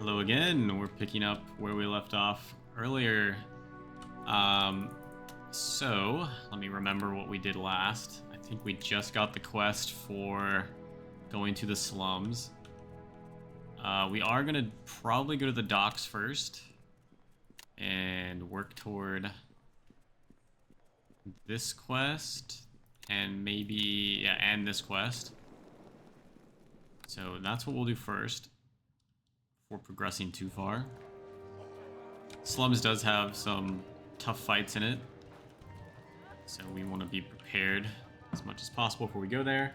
Hello again. We're picking up where we left off earlier. So let me remember what we did last. I think we just got the quest for going to the slums. We are gonna probably go to the docks first and work toward this quest and maybe and this quest. So that's what we'll do first. We're progressing too far. Slums does have some tough fights in it, so we want to be prepared as much as possible before we go there.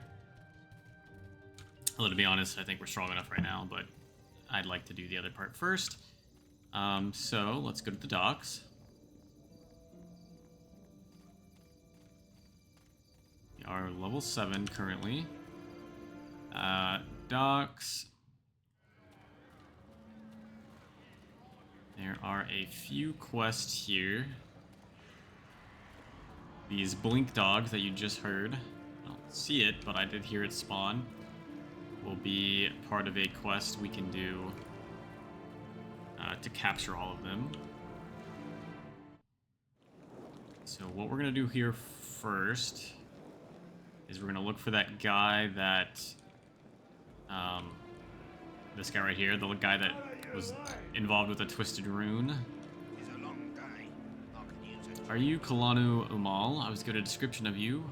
Although, to be honest, I think we're strong enough right now, but I'd like to do the other part first. So let's go to the docks. We are level 7 currently. Docks. There are a few quests here. These blink dogs that you just heard, I don't see it, but I did hear it spawn, will be part of a quest we can do to capture all of them. So what we're going to do here first is we're going to look for that guy that... this guy right here, the guy that was involved with the Twisted Rune. Are you Kalanu Umal? I was given a description of you.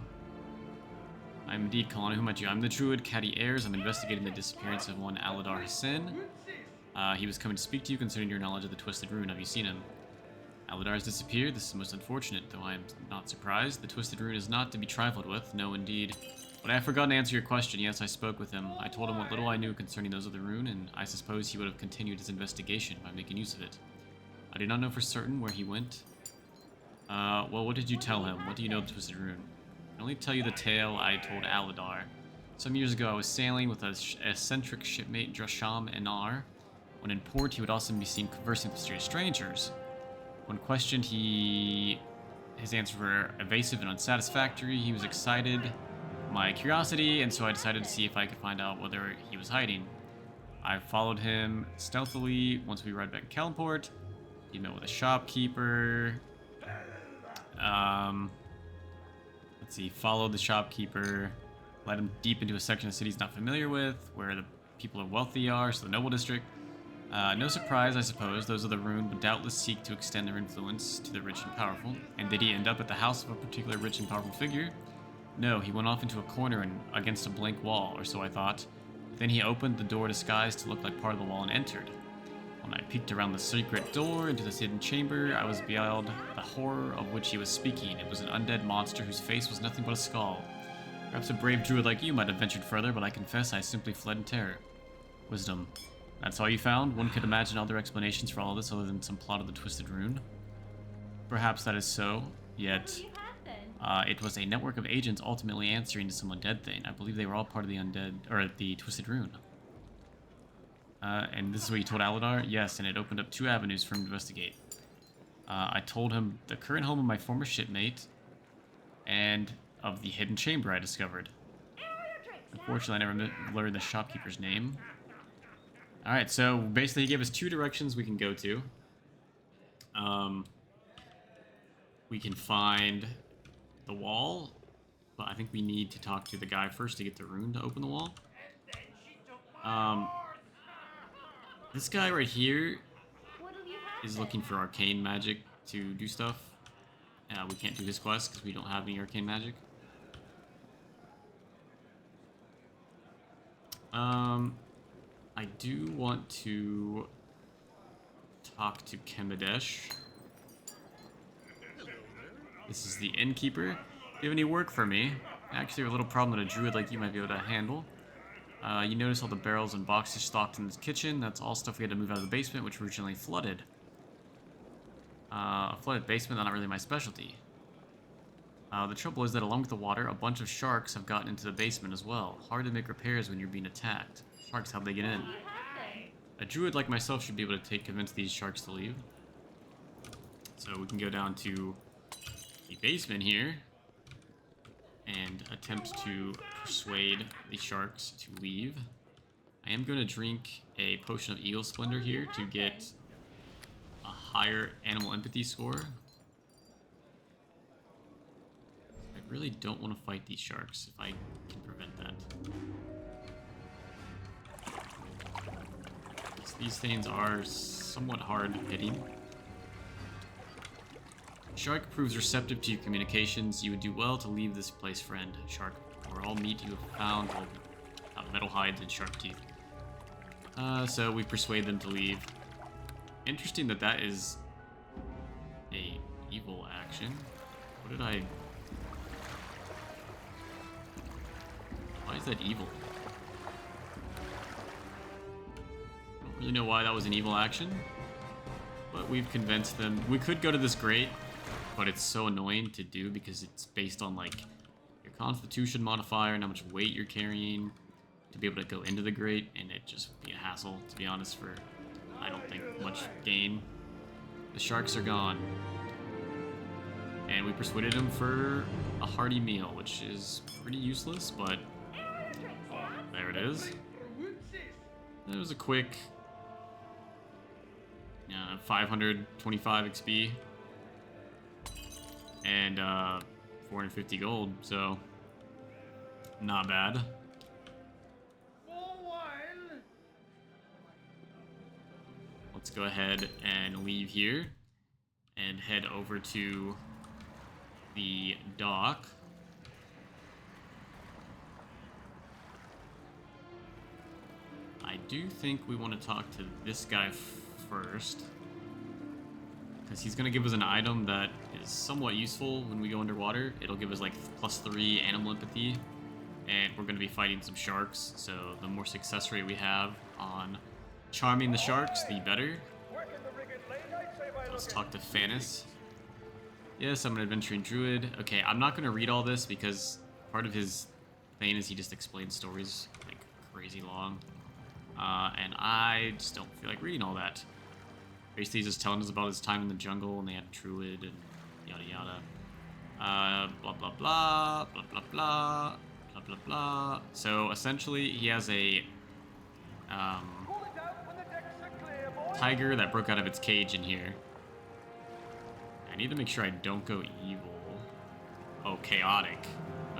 I'm indeed Kalanu. Who met you? I'm the druid Caddy Ayers. I'm investigating the disappearance of one Aladar Hassan. He was coming to speak to you concerning your knowledge of the Twisted Rune. Have you seen him? Aladar has disappeared. This is most unfortunate, though I am not surprised. The Twisted Rune is not to be trifled with. No, indeed. But I have forgotten to answer your question. Yes, I spoke with him. I told him what little I knew concerning those of the rune, and I suppose he would have continued his investigation by making use of it. I do not know for certain where he went. Well, what did you tell him? What do you know of the Twisted Rune? I can only tell you the tale I told Aladar. Some years ago, I was sailing with an eccentric shipmate, Drasham Enar. When in port, he would often be seen conversing with mysterious strangers. When questioned, his answers were evasive and unsatisfactory. He was excited my curiosity, and so I decided to see if I could find out whether he was hiding. I followed him stealthily. Once we arrived back in Kalimport, he met with a shopkeeper. Let's see, followed the shopkeeper, led him deep into a section of the city he's not familiar with, where the people of wealthy are, so the noble district. No surprise, I suppose, those of the rune would doubtless seek to extend their influence to the rich and powerful. And did he end up at the house of a particular rich and powerful figure? No, he went off into a corner and against a blank wall, or so I thought. Then he opened the door disguised to look like part of the wall and entered. When I peeked around the secret door into this hidden chamber, I was beheld the horror of which he was speaking. It was an undead monster whose face was nothing but a skull. Perhaps a brave druid like you might have ventured further, but I confess I simply fled in terror. Wisdom. That's all you found? One could imagine other explanations for all of this other than some plot of the Twisted Rune. Perhaps that is so, yet... it was a network of agents ultimately answering to some undead thing. I believe they were all part of the undead, or the Twisted Rune. And this is what you told Aladar? Yes, and it opened up 2 avenues for him to investigate. I told him the current home of my former shipmate, and of the hidden chamber I discovered. Unfortunately, I never learned the shopkeeper's name. Alright, so basically he gave us 2 directions we can go to. We can find the wall, but I think we need to talk to the guy first to get the rune to open the wall. This guy right here is looking for arcane magic to do stuff. We can't do his quest because we don't have any arcane magic. I do want to talk to Kemadesh. This is the innkeeper. Do you have any work for me? Actually, a little problem that a druid like you might be able to handle. You notice all the barrels and boxes stocked in this kitchen. That's all stuff we had to move out of the basement, which originally flooded. A flooded basement, that's not really my specialty. The trouble is that along with the water, a bunch of sharks have gotten into the basement as well. Hard to make repairs when you're being attacked. Sharks, how'd they get in? A druid like myself should be able to convince these sharks to leave. So we can go down to the basement here and attempt to persuade the sharks to leave. I am going to drink a potion of Eagle Splendor here to get a higher animal empathy score. I really don't want to fight these sharks if I can prevent that. These things are somewhat hard hitting. Shark proves receptive to your communications. You would do well to leave this place, friend. Shark, where all meat you have found will have metal hides and sharp teeth. So we persuade them to leave. Interesting that that is a evil action. What did I... Why is that evil? I don't really know why that was an evil action, but we've convinced them. We could go to this grate, but it's so annoying to do because it's based on like your constitution modifier and how much weight you're carrying to be able to go into the grate, and it just would be a hassle, to be honest, for I don't think much gain. The sharks are gone. And we persuaded him for a hearty meal, which is pretty useless, but there it is. It was a quick 525 XP and 450 gold, so not bad. Let's go ahead and leave here and head over to the dock. I do think we want to talk to this guy first, because he's going to give us an item that is somewhat useful when we go underwater. It'll give us like +3 animal empathy, and we're going to be fighting some sharks, so the more success rate we have on charming the sharks, the better. Let's talk to Fanis. Yes, I'm an adventuring druid. Okay, I'm not going to read all this because part of his thing is he just explains stories like crazy long. And I just don't feel like reading all that. Basically, he's just telling us about his time in the jungle and they had a druid and yada yada. Blah blah blah, blah blah blah, blah blah blah. So essentially, he has a tiger that broke out of its cage in here. I need to make sure I don't go evil. Oh, chaotic.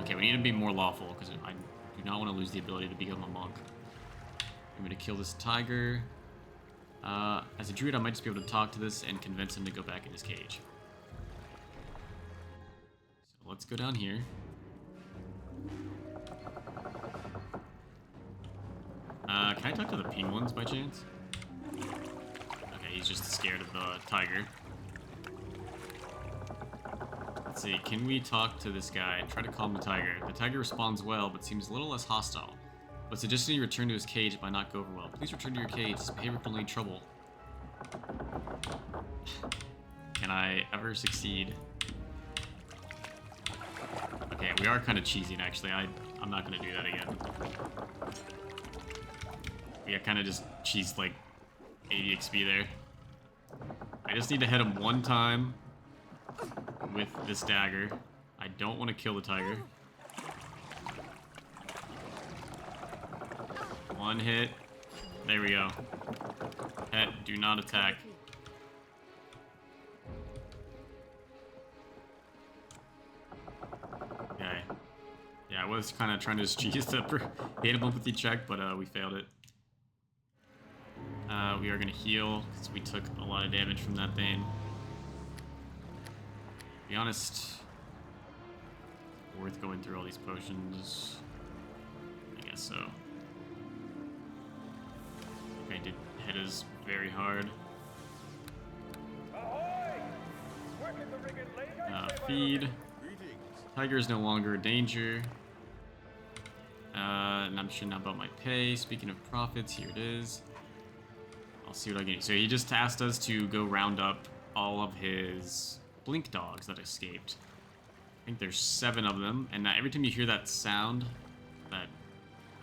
Okay, we need to be more lawful because I do not want to lose the ability to become a monk. I'm going to kill this tiger. As a druid, I might just be able to talk to this and convince him to go back in his cage. So let's go down here. Can I talk to the penguins by chance? Okay, he's just scared of the tiger. Let's see, can we talk to this guy? Try to calm the tiger. The tiger responds well, but seems a little less hostile. But suggesting he return to his cage, it might not go over well. Please return to your cage. This behavior can lead trouble. Can I ever succeed? Okay, we are kind of cheesing, actually. I'm not going to do that again. Yeah, kind of just cheesed like 80 XP there. I just need to hit him one time with this dagger. I don't want to kill the tiger. One hit. There we go. Pet, do not attack. Okay. Yeah, I was kind of trying to just cheese the animal empathy check, but we failed it. We are going to heal, because we took a lot of damage from that thing. To be honest, worth going through all these potions. I guess so. Okay, did hit us very hard. Feed. Tiger is no longer a danger. And I'm sure not about my pay. Speaking of profits, here it is. I'll see what I get. So he just asked us to go round up all of his blink dogs that escaped. I think there's 7 of them, and every time you hear that sound,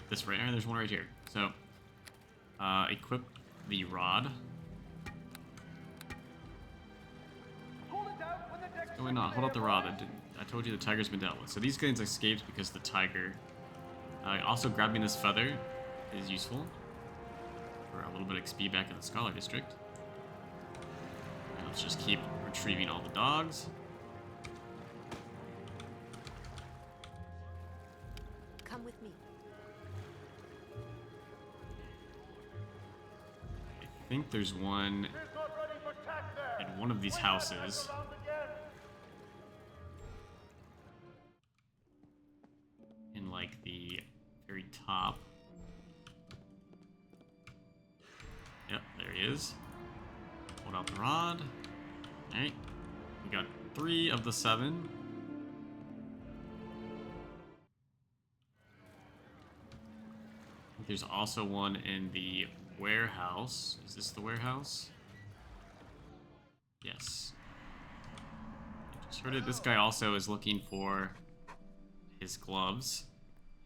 this right there's one right here. So equip the rod. What's going on? Hold up the rod. I told you the tiger's been dealt with. So these guys escaped because the tiger. Also, grabbing this feather is useful. for a little bit of XP back in the Scholar District. And let's just keep retrieving all the dogs. Come with me. I think there's one in one of these houses. In like the very top. Yep, there he is. Hold out the rod. Alright. We got 3 of the 7. I think there's also one in the warehouse. Is this the warehouse? Yes. I just heard it. This guy also is looking for his gloves.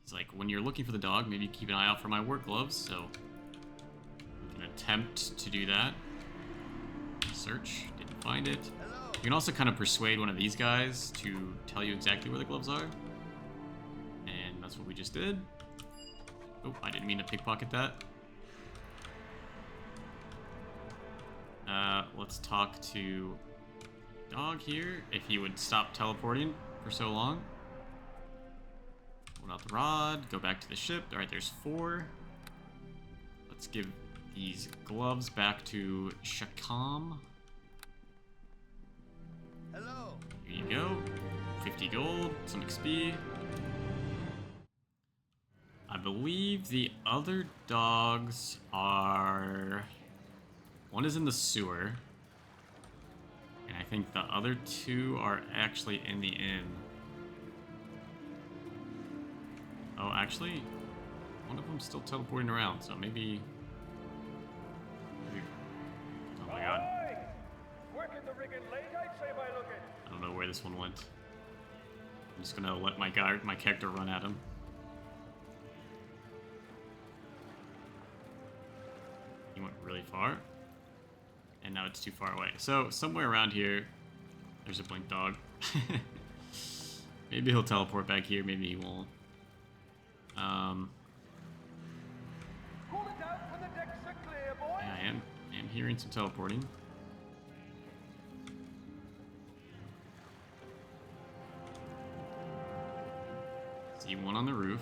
He's like, when you're looking for the dog, maybe keep an eye out for my work gloves, so we can attempt to do that. Search, didn't find it. You can also kind of persuade one of these guys to tell you exactly where the gloves are. And that's what we just did. Oh, I didn't mean to pickpocket that. Let's talk to dog here, if he would stop teleporting for so long. Hold out the rod, go back to the ship. Alright, there's 4. Let's give these gloves back to Shakam. Hello. Here you go. 50 gold, some XP. I believe the other dogs are... One is in the sewer. And I think the other 2 are actually in the inn. Oh, actually, one of them's still teleporting around, so maybe... Oh my god. Working the rigging late, I'd say by looking. I don't know where this one went. I'm just gonna let my character run at him. He went really far. And now it's too far away. So, somewhere around here, there's a blink dog. Maybe he'll teleport back here, maybe he won't. Cool it down when the decks are clear, boy. Yeah, I am hearing some teleporting. See one on the roof.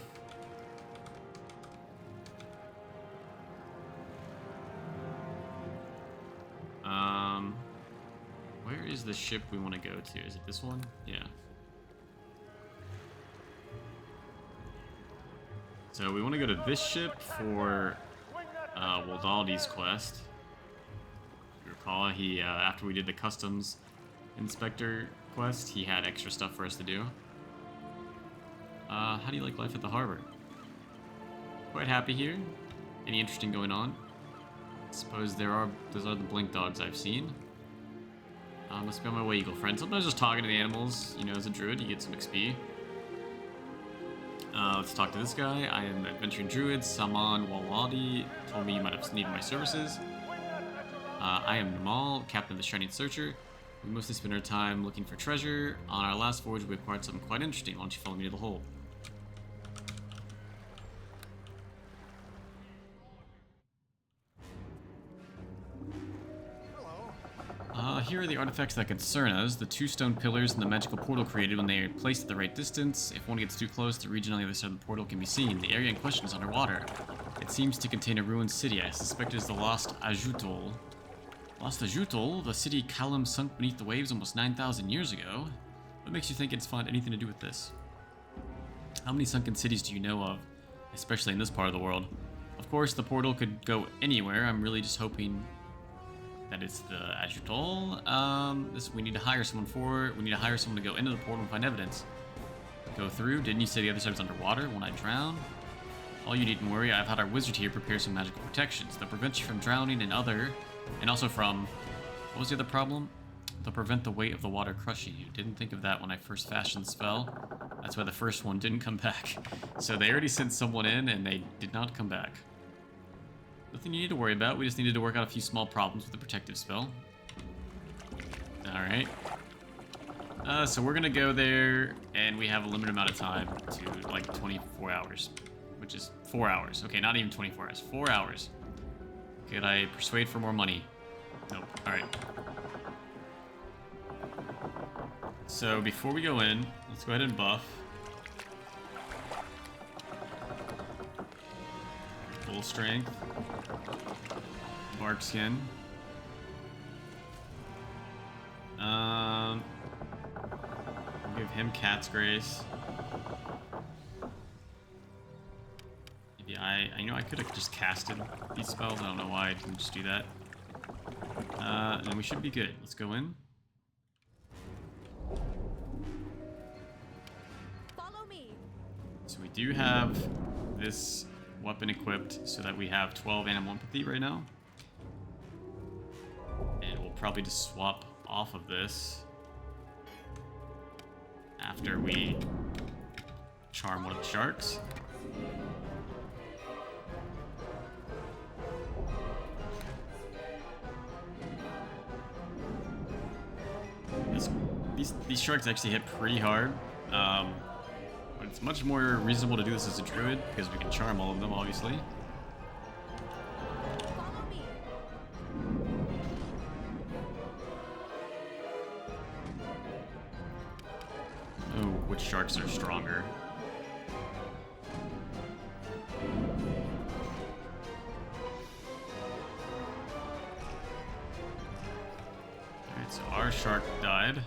Where is the ship we want to go to? Is it this one? Yeah. So we want to go to this ship for Waldaldi's quest. If you recall, he after we did the customs inspector quest, he had extra stuff for us to do. How do you like life at the harbor? Quite happy here. Any interesting going on? I suppose those are the blink dogs I've seen. Must be on my way, eagle friend. Sometimes just talking to the animals, you know, as a druid, you get some XP. Let's talk to this guy. I am adventuring druid. Saman Walwadi told me you might have needed my services. I am Namal, captain of the Shining Searcher. We mostly spend our time looking for treasure. On our last voyage, we acquired something quite interesting. Why don't you follow me to the hold? Here are the artifacts that concern us. The 2 stone pillars and the magical portal created when they are placed at the right distance. If one gets too close, the region on the other side of the portal can be seen. The area in question is underwater. It seems to contain a ruined city. I suspect it is the Lost Ajutol. Lost Ajutol? The city Kalam sunk beneath the waves almost 9,000 years ago? What makes you think it's fun anything to do with this? How many sunken cities do you know of? Especially in this part of the world. Of course, the portal could go anywhere. I'm really just hoping that it's the Ajutol. We need to hire someone for it. We need to hire someone to go into the portal and find evidence. Go through. Didn't you say the other side was underwater? Won't I drown? All you needn't worry, I've had our wizard here prepare some magical protections. They'll prevent you from drowning and also from... What was the other problem? They'll prevent the weight of the water crushing you. Didn't think of that when I first fashioned the spell. That's why the first one didn't come back. So they already sent someone in and they did not come back. Nothing you need to worry about. We just needed to work out a few small problems with the protective spell. Alright. So we're gonna go there, and we have a limited amount of time to, like, 24 hours. Which is 4 hours. Okay, not even 24 hours. 4 hours. Could I persuade for more money? Nope. Alright. So before we go in, let's go ahead and buff. Full strength. Bark skin. Give him Cat's Grace. Maybe I know I could have just casted these spells. I don't know why I didn't just do that. And we should be good. Let's go in. Follow me. So we do have this weapon equipped so that we have 12 animal empathy right now. And we'll probably just swap off of this after we charm one of the sharks. These sharks actually hit pretty hard, but it's much more reasonable to do this as a druid because we can charm all of them, obviously. Follow me. Oh, which sharks are stronger? Alright, so our shark died.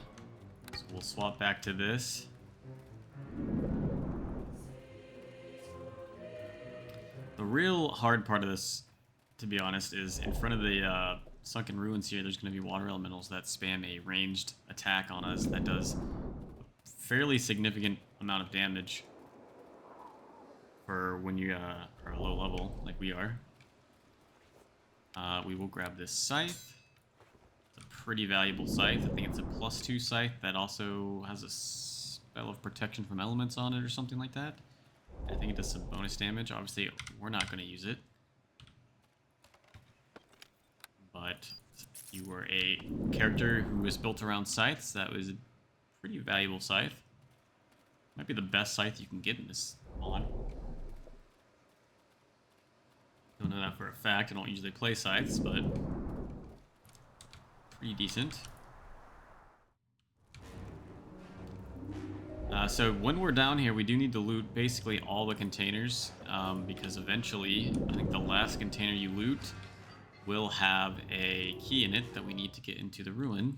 So we'll swap back to this. The real hard part of this, to be honest, is in front of the sunken ruins here, there's going to be water elementals that spam a ranged attack on us that does a fairly significant amount of damage for when you are low level, like we are. We will grab this scythe. It's a pretty valuable scythe. I think it's a +2 scythe that also has a spell of protection from elements on it or something like that. I think it does some bonus damage. Obviously, we're not going to use it. But if you were a character who was built around scythes, that was a pretty valuable scythe. Might be the best scythe you can get in this mod. Don't know that for a fact. I don't usually play scythes, but pretty decent. So when we're down here, we do need to loot basically all the containers, because eventually, I think the last container you loot will have a key in it that we need to get into the ruin.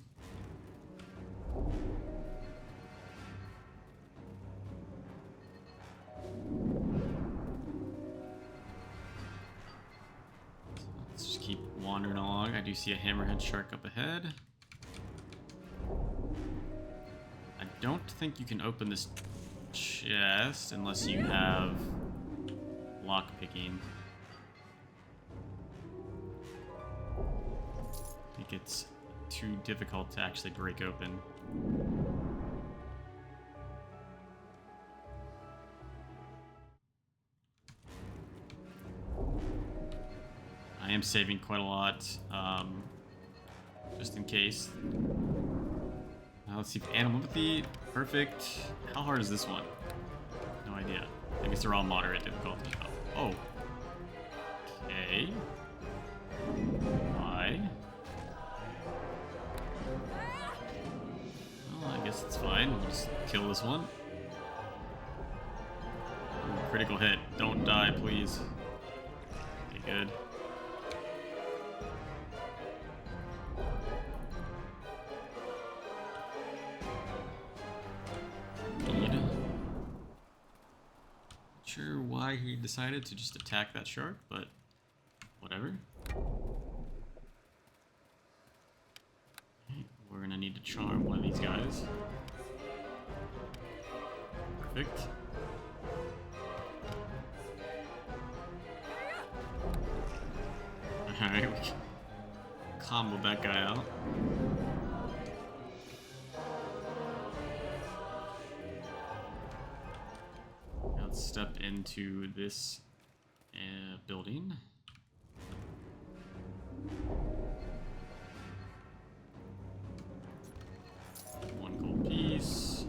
Let's just keep wandering along. I do see a hammerhead shark up ahead. I don't think you can open this chest unless you have lockpicking. I think it's too difficult to actually break open. I am saving quite a lot, just in case. Let's see, animal empathy, perfect. How hard is this one? No idea. I guess they're all moderate difficulty. Oh. Okay. Why? Well, I guess it's fine. We'll just kill this one. Ooh, critical hit. Don't die, please. Okay, good. Sure why he decided to just attack that shark, but whatever. Okay, we're gonna need to charm one of these guys. Perfect. Alright, we comboed that guy out. Let's step into this building. One gold piece.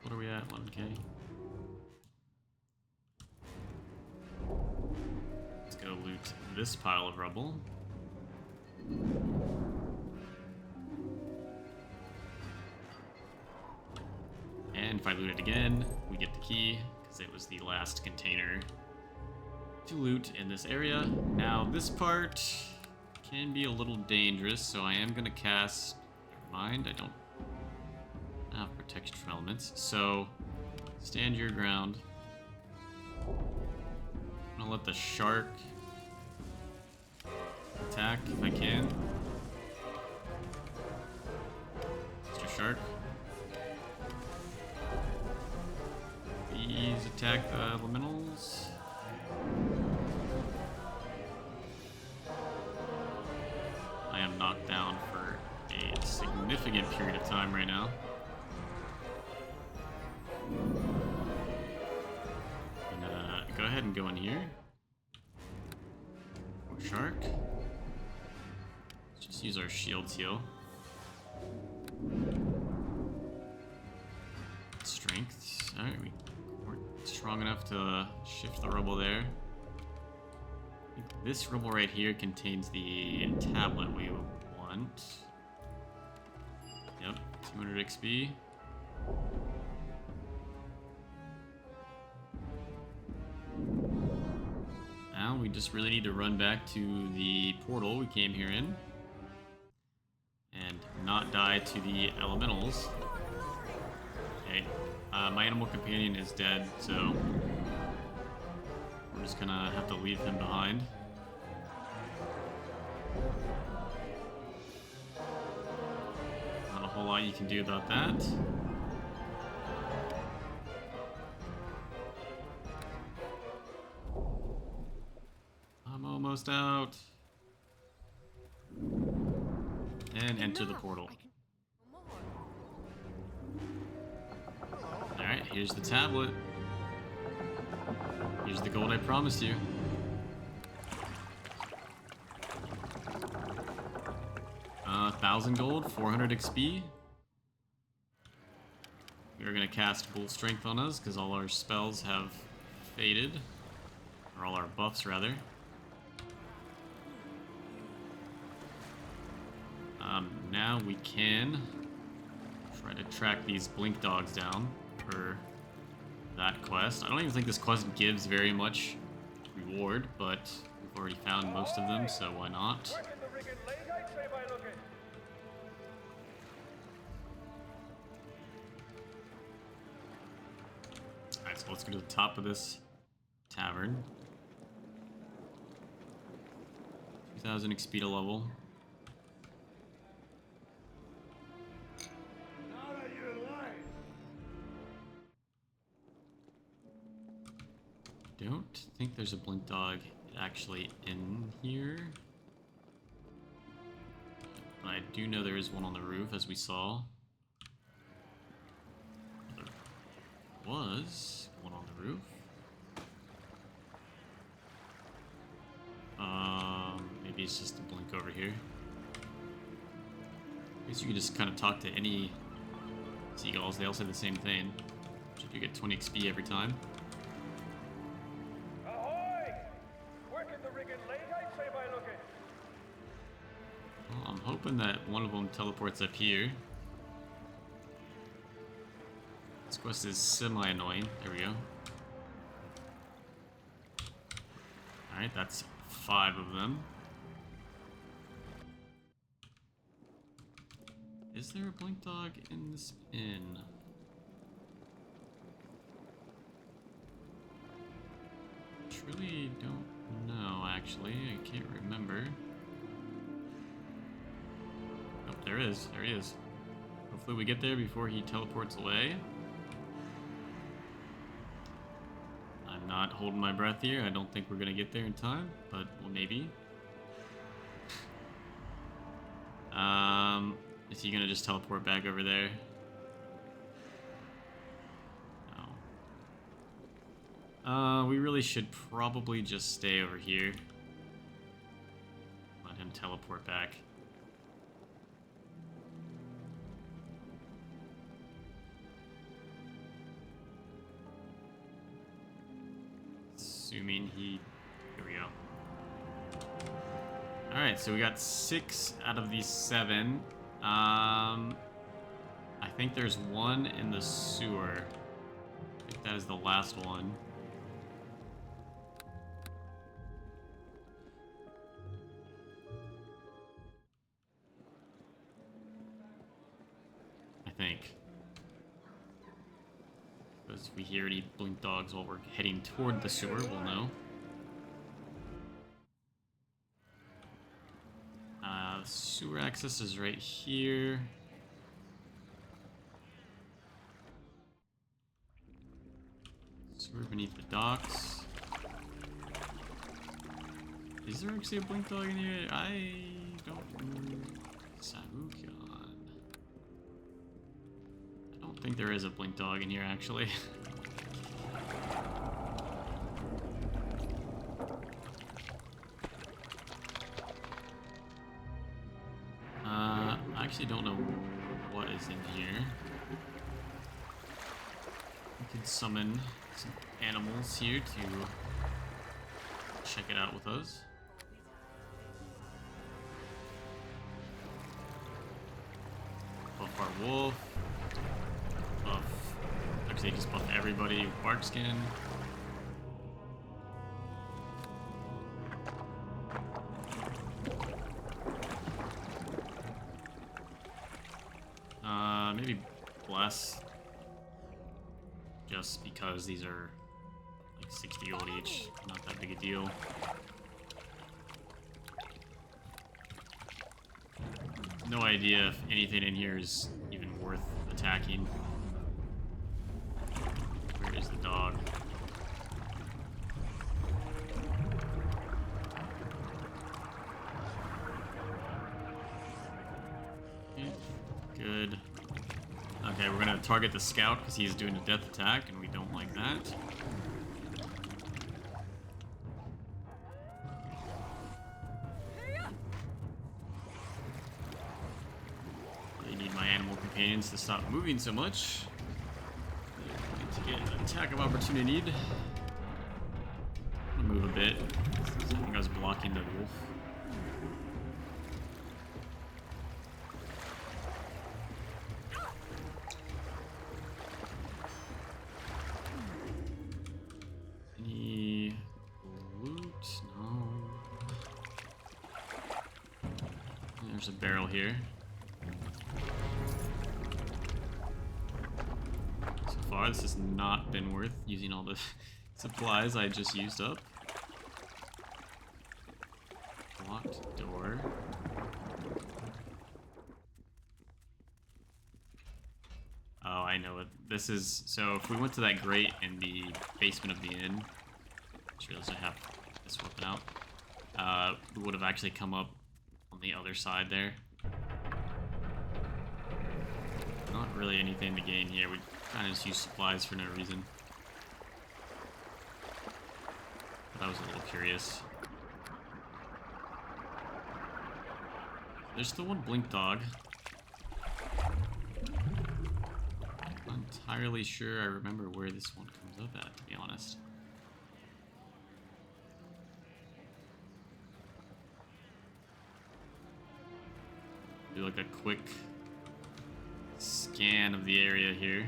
What are we at? 1K. Let's go loot this pile of rubble. And if I loot it again, we get the key, because it was the last container to loot in this area. Now, this part can be a little dangerous, so I am going to cast... Never mind, I don't have protection from elements. So, stand your ground. I'm going to let the shark attack if I can. Mr. Shark. These attack the elementals. I am knocked down for a significant period of time right now. I'm gonna go ahead and go in here. More shark. Let's just use our shields heal. Strength. Alright, we weren't strong enough to shift the rubble there. I think this rubble right here contains the tablet we want. Yep, 200 XP. Now we just really need to run back to the portal we came here in and not die to the elementals. Okay, my animal companion is dead, so we're just gonna have to leave him behind. Not a whole lot you can do about that. I'm almost out. And enter the portal. Alright, here's the tablet. Here's the gold I promised you. Uh, 1,000 gold, 400 XP. We're gonna cast full strength on us because all our spells have faded. Or all our buffs, rather. Now we can try to track these blink dogs down for that quest. I don't even think this quest gives very much reward, but we've already found most of them, so why not? Alright, so let's go to the top of this tavern. 2,000 XP to level. Don't think there's a blink dog actually in here. But I do know there is one on the roof, as we saw. There was one on the roof. Maybe it's just a blink over here. I guess you can just kind of talk to any seagulls. They all say the same thing. You get 20 XP every time. Well, I'm hoping that one of them teleports up here. This quest is semi-annoying. There we go. Alright, that's 5 of them. Is there a blink dog in this inn? Truly don't know, actually. I can't remember. Oh, there is. There he is. Hopefully we get there before he teleports away. I'm not holding my breath here. I don't think we're gonna get there in time, but well, maybe. Is he gonna just teleport back over there? No. We really should probably just stay over here. Let him teleport back. Assuming he... Here we go. Alright, so we got 6 out of these 7. I think there's one in the sewer. I think that is the last one. I think. Because if we hear any blink dogs while we're heading toward the sewer, we'll know. Sewer access is right here. Sewer beneath the docks. Is there actually a blink dog in here? I don't know. Sarukyan. I don't think there is a blink dog in here, actually. I actually don't know what is in here. We could summon some animals here to check it out with us. Buff our wolf. Buff. Actually, just buff everybody with bark skin. Maybe bless. Just because these are like 60 gold each. Not that big a deal. No idea if anything in here is even worth attacking. Where is the dog? Okay, good. Okay, we're gonna target the scout because he's doing a death attack and we don't like that. I need my animal companions to stop moving so much. To get an attack of opportunity. I'm gonna move a bit. I think I was blocking the wolf. Any loot? No. There's a barrel here. So far, this has not been worth using all the supplies I just used up. Locked door. Oh, I know it. This is... So, if we went to that grate in the basement of the inn... Just realized I have this weapon out. We would have actually come up on the other side there. Not really anything to gain here. We kind of just use supplies for no reason. But I was a little curious. There's the one blink dog. Not entirely sure I remember where this one comes up at, to be honest. Do like a quick scan of the area here.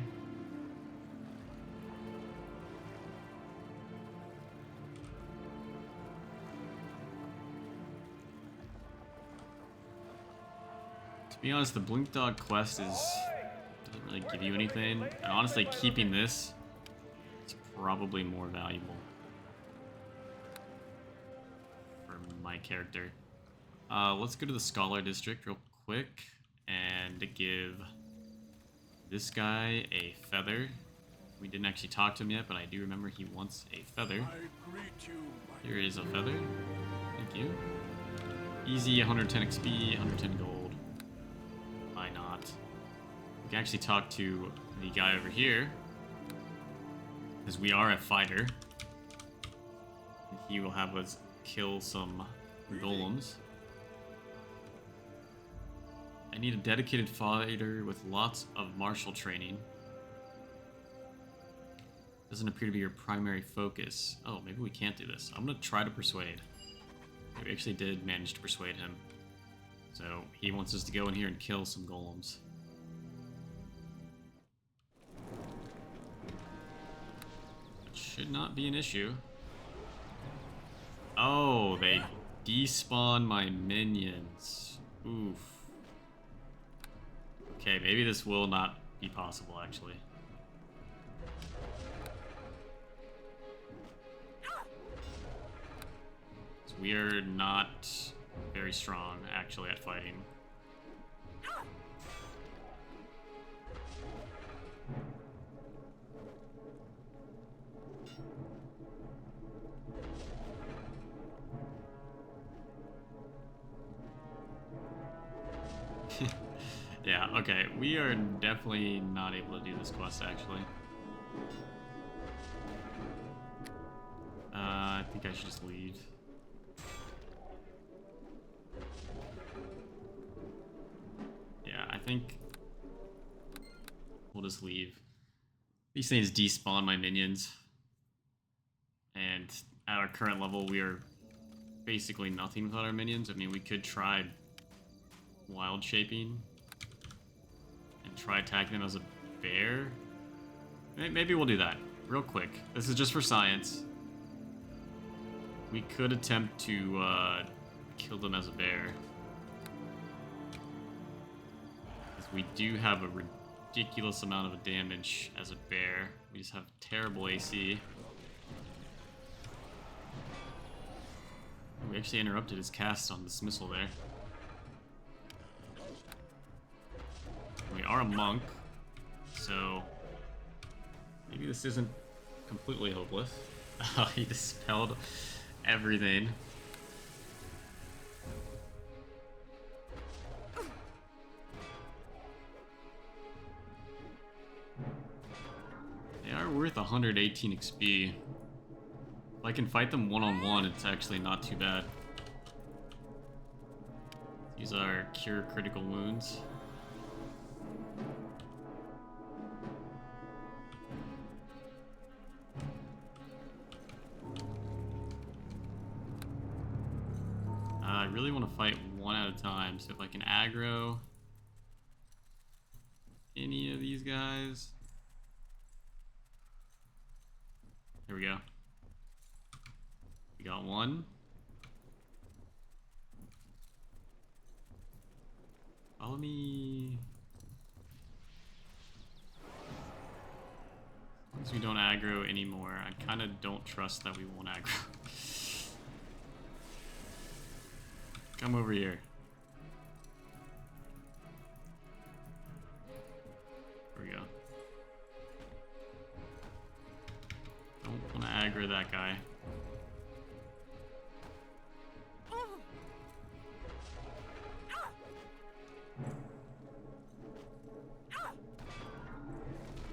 To be honest, the Blink Dog quest doesn't really give you anything. And honestly, keeping this is probably more valuable for my character. Let's go to the Scholar District real quick and give this guy a feather. We didn't actually talk to him yet, but I do remember he wants a feather. Here is a feather. Thank you. Easy, 110 XP, 110 gold. Why not? We can actually talk to the guy over here, because we are a fighter. And he will have us kill some golems. I need a dedicated fighter with lots of martial training. Doesn't appear to be your primary focus. Oh, maybe we can't do this. I'm gonna try to persuade. We actually did manage to persuade him. So he wants us to go in here and kill some golems. That should not be an issue. Oh, they despawn my minions. Oof. Okay, maybe this will not be possible, actually. So we are not very strong, actually, at fighting. Yeah, okay, we are definitely not able to do this quest, actually. I think I should just leave. Yeah, I think we'll just leave. These things despawn my minions. And at our current level, we are basically nothing without our minions. I mean, we could try wild shaping and try attacking them as a bear. Maybe we'll do that real quick. This is just for science. We could attempt to kill them as a bear. Because we do have a ridiculous amount of damage as a bear. We just have terrible AC. We actually interrupted his cast on dismissal there. We are a monk, so maybe this isn't completely hopeless. He dispelled everything. They are worth 118 XP. If I can fight them one-on-one, it's actually not too bad. These are cure critical wounds. I really want to fight one at a time, so if I can aggro any of these guys. There we go. We got one. Follow me. As long as we don't aggro anymore, I kind of don't trust that we won't aggro. Come over here. There we go. Don't want to aggro that guy.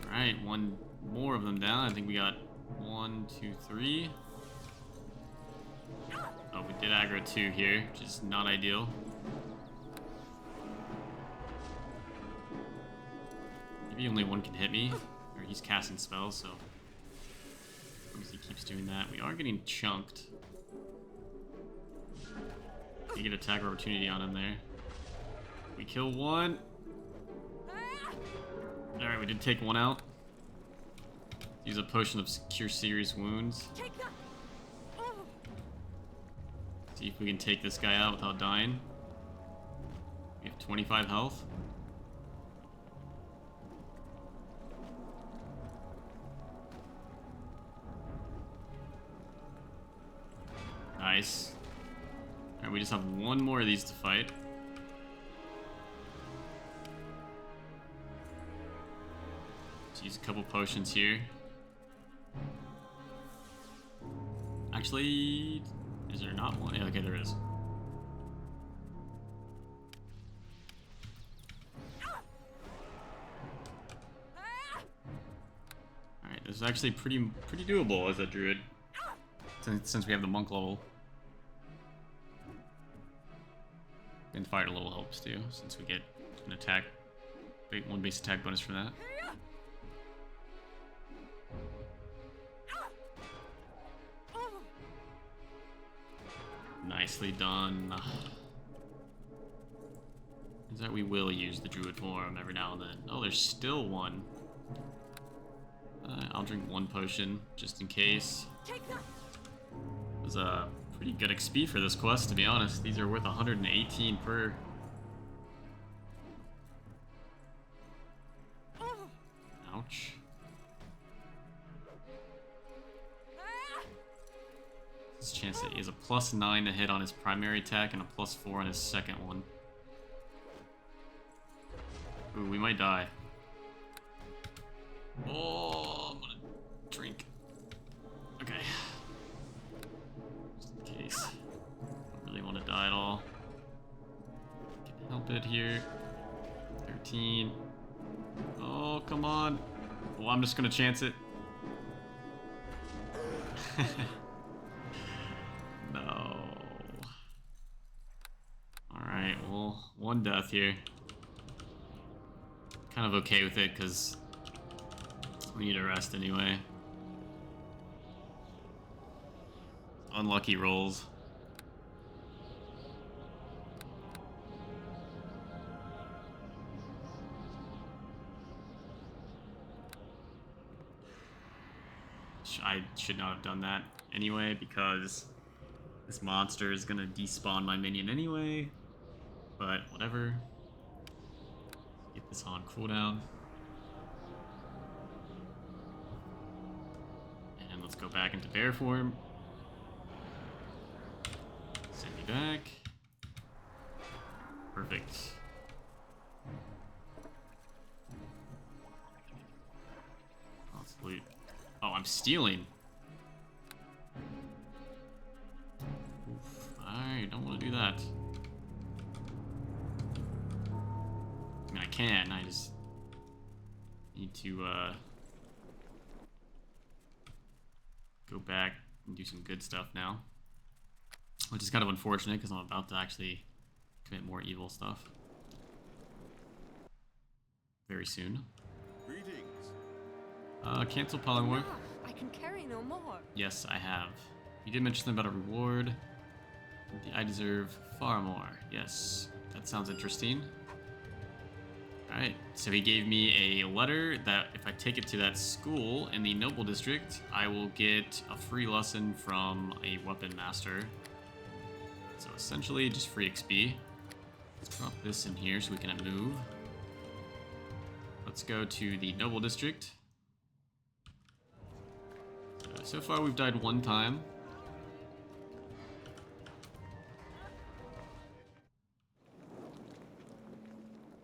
Alright, one more of them down. I think we got 1, 2, 3. Oh, we did aggro 2 here, which is not ideal. Maybe only one can hit me. Or he's casting spells, so as long as he keeps doing that. We are getting chunked. You get attack opportunity on him there. We kill one. Alright, we did take one out. Use a potion of cure serious wounds. See if we can take this guy out without dying. We have 25 health. Nice. Alright, we just have one more of these to fight. Let's use a couple potions here. Actually, is there not one? Yeah, okay, there is. Alright, this is actually pretty doable as a druid. Since we have the monk level. And fire a little helps too, since we get an attack, one base attack bonus from that. Nicely done. Is that we will use the druid form every now and then. Oh, there's still one. I'll drink one potion just in case. Take that. It was a pretty good XP for this quest, to be honest. These are worth 118 per. Ouch. This chance that he has a +9 to hit on his primary attack and a +4 on his second one. Ooh, we might die. Oh, I'm gonna drink. Okay. Just in case. Don't really want to die at all. Can help it here. 13. Oh, come on. Well, I'm just gonna chance it. No. Alright, well, one death here. Kind of okay with it, because we need a rest anyway. Unlucky rolls. I should not have done that anyway, because this monster is gonna despawn my minion anyway. But whatever. Get this on cooldown. And let's go back into bear form. Send me back. Perfect. Let's loot. Oh, I'm stealing. Oof. I don't want to do that. I mean, I can. I just need to go back and do some good stuff now. Which is kind of unfortunate because I'm about to actually commit more evil stuff very soon. Greetings. Cancel polymorph. Enough. I can carry no more. Yes, I have. You did mention something about a reward. I deserve far more. Yes, that sounds interesting. Alright, so he gave me a letter that if I take it to that school in the Noble District, I will get a free lesson from a weapon master. So essentially, just free XP. Let's drop this in here so we can move. Let's go to the Noble District. So far, we've died one time.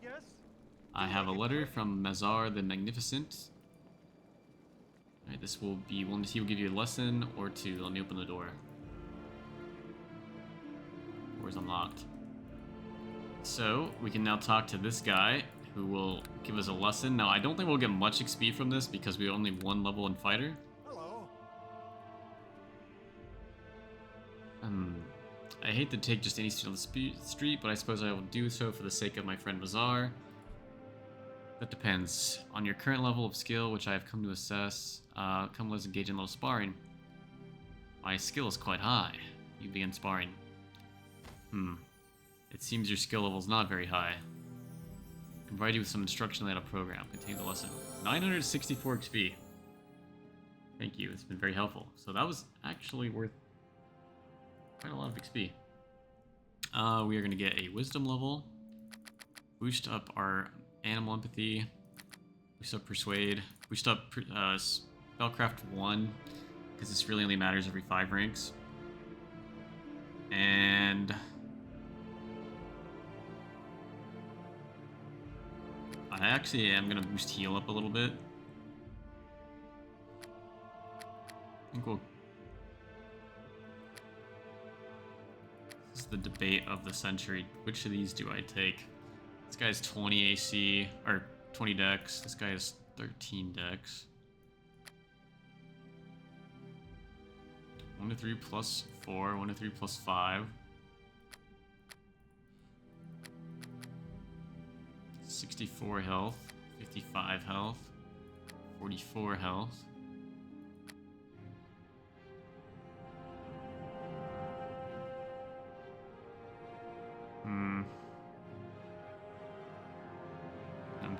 Yes? I have a letter from Mazar the Magnificent. Alright, this will be one he will give you a lesson or two. Let me open the door. Door's unlocked. So, we can now talk to this guy who will give us a lesson. Now, I don't think we'll get much XP from this because we only one level in fighter. Hello. I hate to take just any street on the street, but I suppose I will do so for the sake of my friend Mazar. That depends on your current level of skill, which I have come to assess. Come, let's engage in a little sparring. My skill is quite high. You begin sparring. It seems your skill level is not very high. I can provide you with some instruction layout program. Continue the lesson. 964 XP. Thank you. It's been very helpful. So that was actually worth quite a lot of XP. We are going to get a wisdom level. Boost up our animal empathy. Boost up persuade. Boost up spellcraft 1, because this really only matters every 5 ranks. And I actually am going to boost heal up a little bit. I think we'll... This is the debate of the century. Which of these do I take? This guy's 20 AC, or 20 dex. This guy has 13 dex. 1 to 3 plus 4, 1 to 3 plus 5. 64 health, 55 health, 44 health.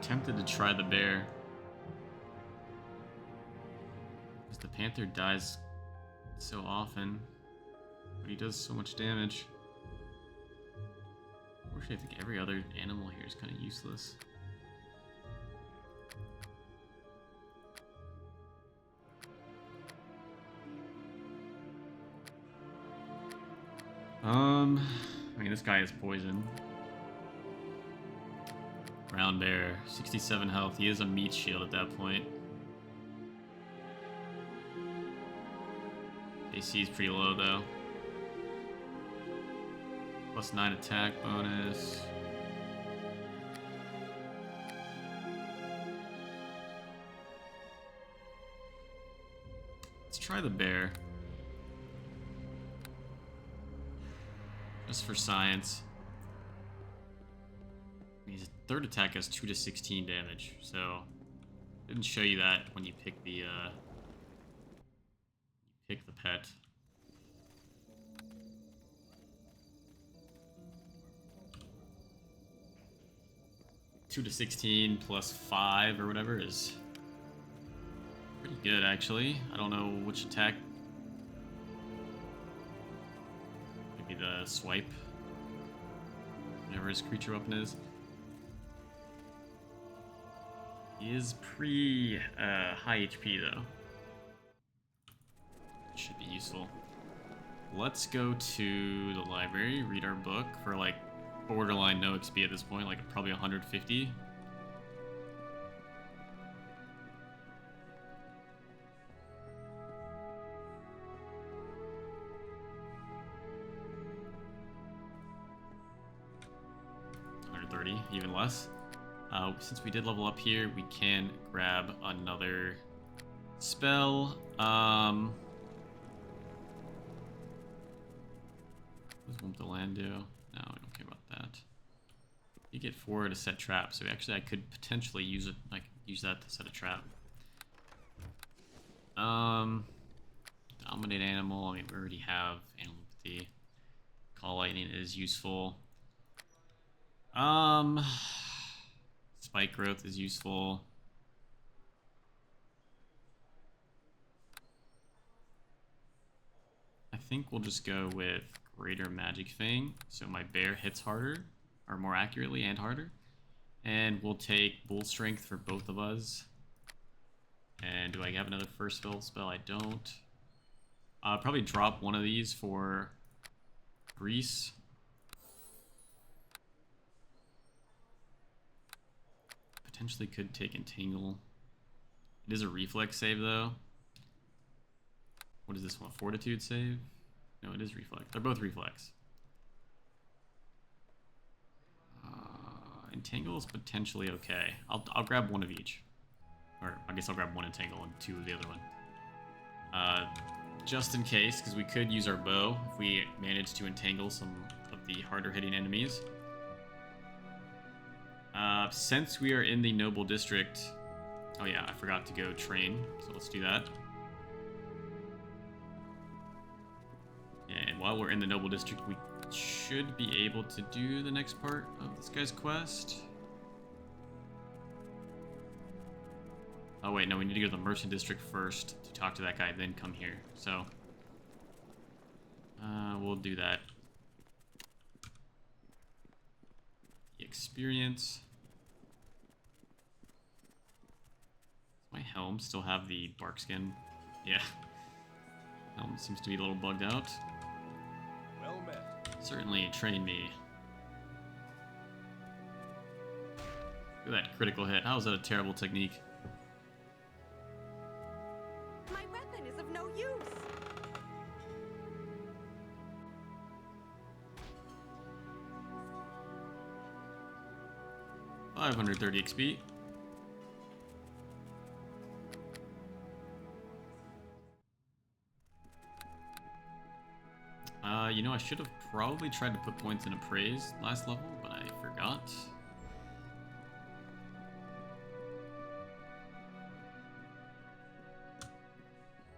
Tempted to try the bear. Because the panther dies so often, but he does so much damage. Unfortunately, I think every other animal here is kind of useless. I mean, this guy is poison. Brown bear, 67 health. He is a meat shield at that point. AC is pretty low though. Plus 9 attack bonus. Let's try the bear. Just for science. His third attack has 2 to 16 damage, so didn't show you that when you pick the pet. Two to 16 plus 5 or whatever is pretty good, actually. I don't know which attack. Maybe the swipe. Whatever his creature weapon is. He is pretty high HP though. Should be useful. Let's go to the library, read our book for like borderline no XP at this point, like probably 150. Even less. Since we did level up here, we can grab another spell. What does Wump the Land do? No, we don't care about that. You get 4 to set traps, so actually I could potentially use it. I could use that to set a trap. Dominate animal. I mean, we already have animal empathy. Call lightning is useful. Spike growth is useful. I think we'll just go with Greater Magic Fang, so my bear hits harder, or more accurately and harder. And we'll take Bull Strength for both of us. And do I have another first spell? I don't. Probably drop one of these for Grease. Potentially could take Entangle. It is a reflex save though. What is this one? Fortitude save? No, it is reflex. They're both reflex. Entangle is potentially okay. I'll grab one of each. Or I guess I'll grab one Entangle and 2 of the other one. Just in case, because we could use our bow if we manage to entangle some of the harder hitting enemies. Since we are in the Noble District... Oh yeah, I forgot to go train, so let's do that. And while we're in the Noble District, we should be able to do the next part of this guy's quest. Oh wait, no, we need to go to the Merchant District first to talk to that guy, then come here. So, we'll do that. The experience. My helm still have the bark skin? Yeah. Helm seems to be a little bugged out. Well met. Certainly train me. Look at that critical hit. How is that a terrible technique? My weapon is of no use. $530 XP. You know, I should have probably tried to put points in Appraise last level, but I forgot.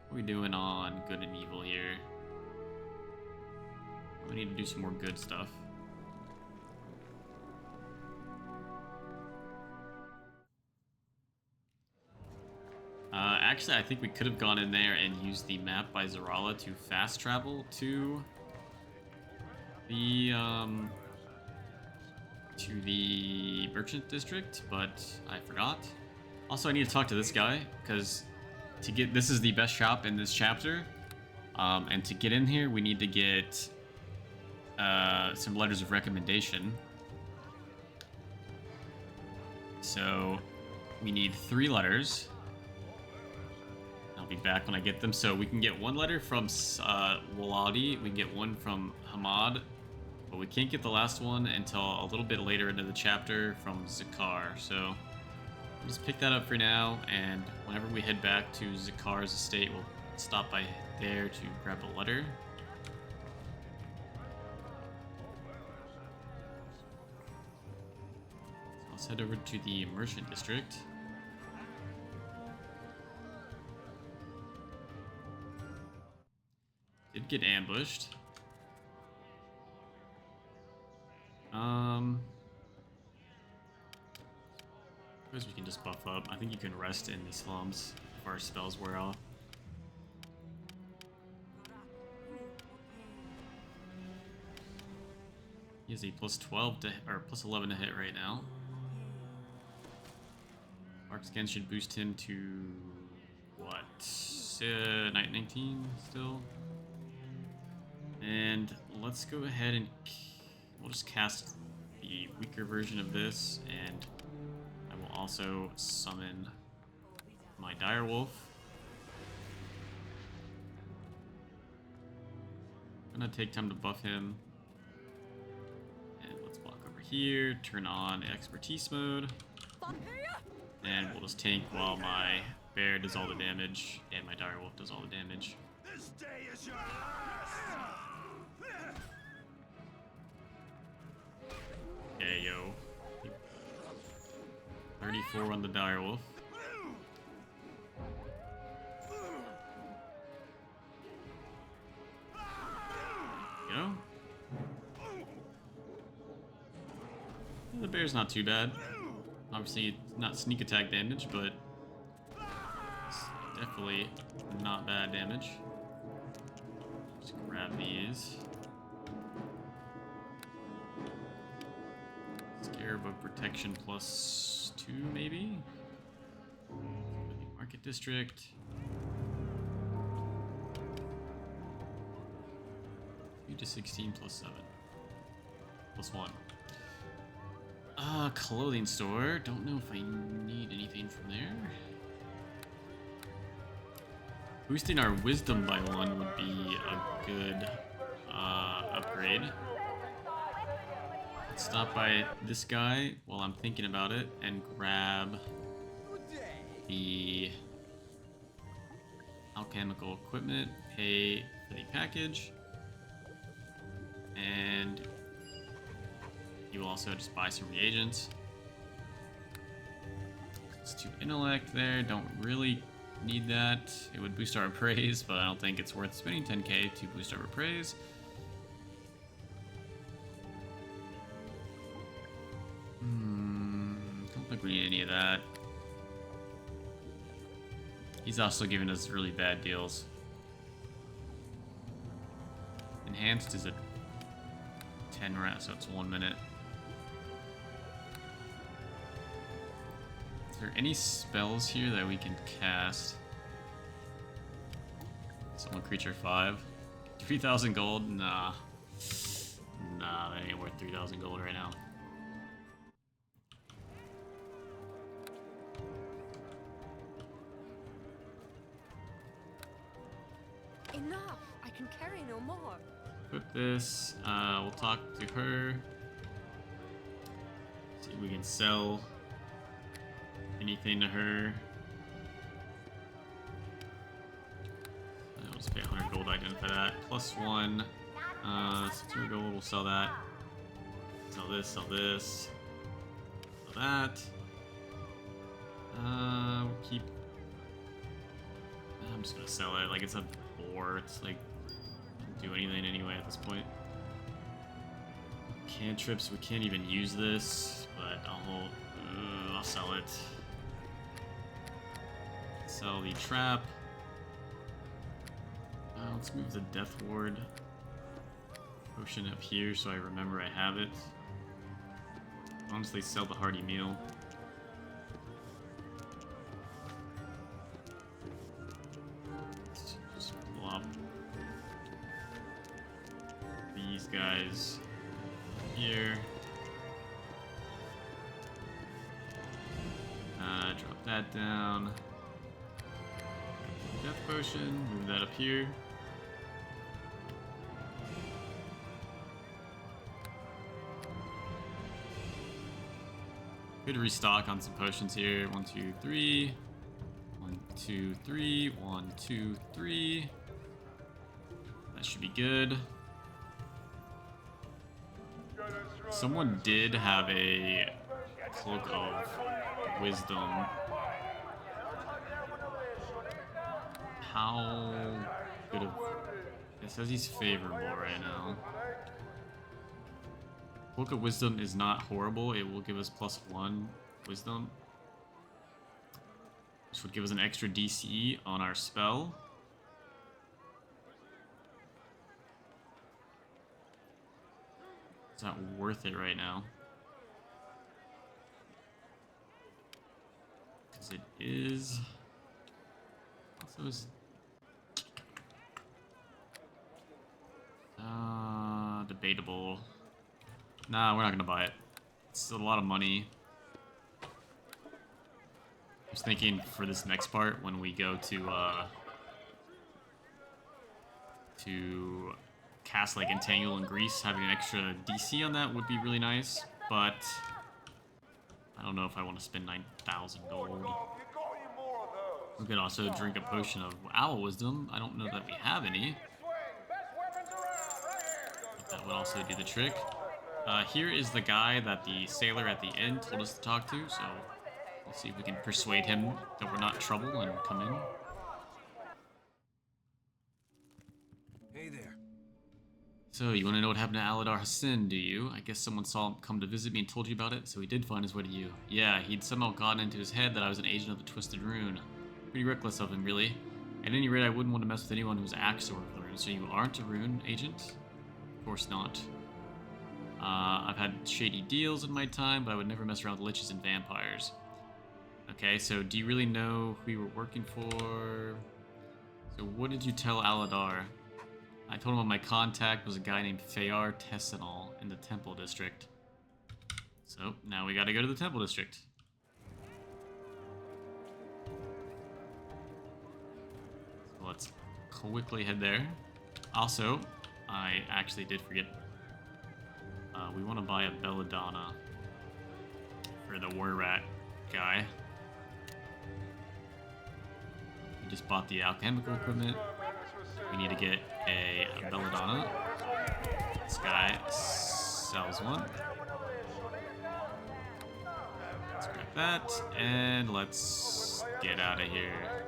What are we doing on good and evil here? We need to do some more good stuff. Actually, I think we could have gone in there and used the map by Zarala to fast travel to the merchant district, but I forgot. Also, I need to talk to this guy because this is the best shop in this chapter, and to get in here, we need to get some letters of recommendation. So we need 3 letters. I'll be back when I get them. So we can get 1 letter from Waladi, we can get 1 from Hamad, but we can't get the last one until a little bit later into the chapter from Zakar. So we'll just pick that up for now, and whenever we head back to Zakar's estate, we'll stop by there to grab a letter. So let's head over to the merchant district. Did get ambushed. Suppose we can just buff up. I think you can rest in the slums if our spells wear off. He has a plus 12 to, or plus 11 to hit right now. Arc scan should boost him to what? 19 still. And let's go ahead and we'll just cast the weaker version of this, and I will also summon my direwolf. I'm gonna take time to buff him. And let's walk over here, turn on expertise mode. And we'll just tank while my bear does all the damage and my direwolf does all the damage. This day is your last. Okay, yo. 34 on the direwolf. Go. The bear's not too bad. Obviously, not sneak attack damage, but it's definitely not bad damage. Just grab these. Scarab of protection plus 2, maybe? Market district. To 16 plus 7. Plus 1. Clothing store. Don't know if I need anything from there. Boosting our wisdom by 1 would be a good upgrade. Let's stop by this guy while I'm thinking about it and grab the alchemical equipment, pay for the package. And you will also just buy some reagents. It's 2 intellect there. Don't really need that. It would boost our appraise, but I don't think it's worth spending 10k to boost our appraise. Don't think we need any of that. He's also giving us really bad deals. Enhanced is a 10 rounds, so it's 1 minute. Is there any spells here that we can cast? Summon creature 5. 3,000 gold? Nah. Nah, that ain't worth 3,000 gold right now. Enough! I can carry no more. Equip this. We'll talk to her. See if we can sell anything to her. I'll just pay 100 gold to identify that. Plus 1. 600 gold, we'll sell that. Sell this, sell this. Sell that. We'll keep... I'm just gonna sell it. Like, it's a boar. It's like... do anything anyway at this point. Cantrips, we can't even use this, but I'll sell it. Sell the trap. Let's move the Death Ward potion up here so I remember I have it. Honestly, sell the hearty meal. Just plop these guys here. Drop that down. Death potion, move that up here. Could restock on some potions here. 1, 2, 3. 1, 2, 3. 1, 2, 3. That should be good. Someone did have a Cloak of Wisdom. How good of... It says he's favorable right now. Cloak of Wisdom is not horrible. It will give us +1 Wisdom. Which would give us an extra DC on our spell. It's not worth it right now. Because it is... Also is... debatable. Nah, we're not gonna buy it. It's a lot of money. I was thinking for this next part when we go to cast like Entangle and Grease, having an extra DC on that would be really nice, but I don't know if I want to spend 9,000 gold. We could also drink a potion of Owl Wisdom. I don't know that we have any. But that would also do the trick. Here is the guy that the sailor at the inn told us to talk to, so let's see if we can persuade him that we're not trouble and come in. Hey there. So, you want to know what happened to Aladar Hassan, do you? I guess someone saw him come to visit me and told you about it, so he did find his way to you. Yeah, he'd somehow gotten into his head that I was an agent of the Twisted Rune. Pretty reckless of him, really. At any rate, I wouldn't want to mess with anyone who's axed over the rune, so you aren't a rune agent? Of course not. I've had shady deals in my time, but I would never mess around with liches and vampires. Okay, so do you really know who you were working for? So what did you tell Aladar? I told him my contact was a guy named Fayar Tessenal in the Temple District. So now we gotta go to the Temple District. So let's quickly head there. Also, I actually did forget. We want to buy a Belladonna for the War Rat guy. We just bought the alchemical equipment. We need to get a Belladonna. This guy sells one. Let's grab that, and let's get out of here.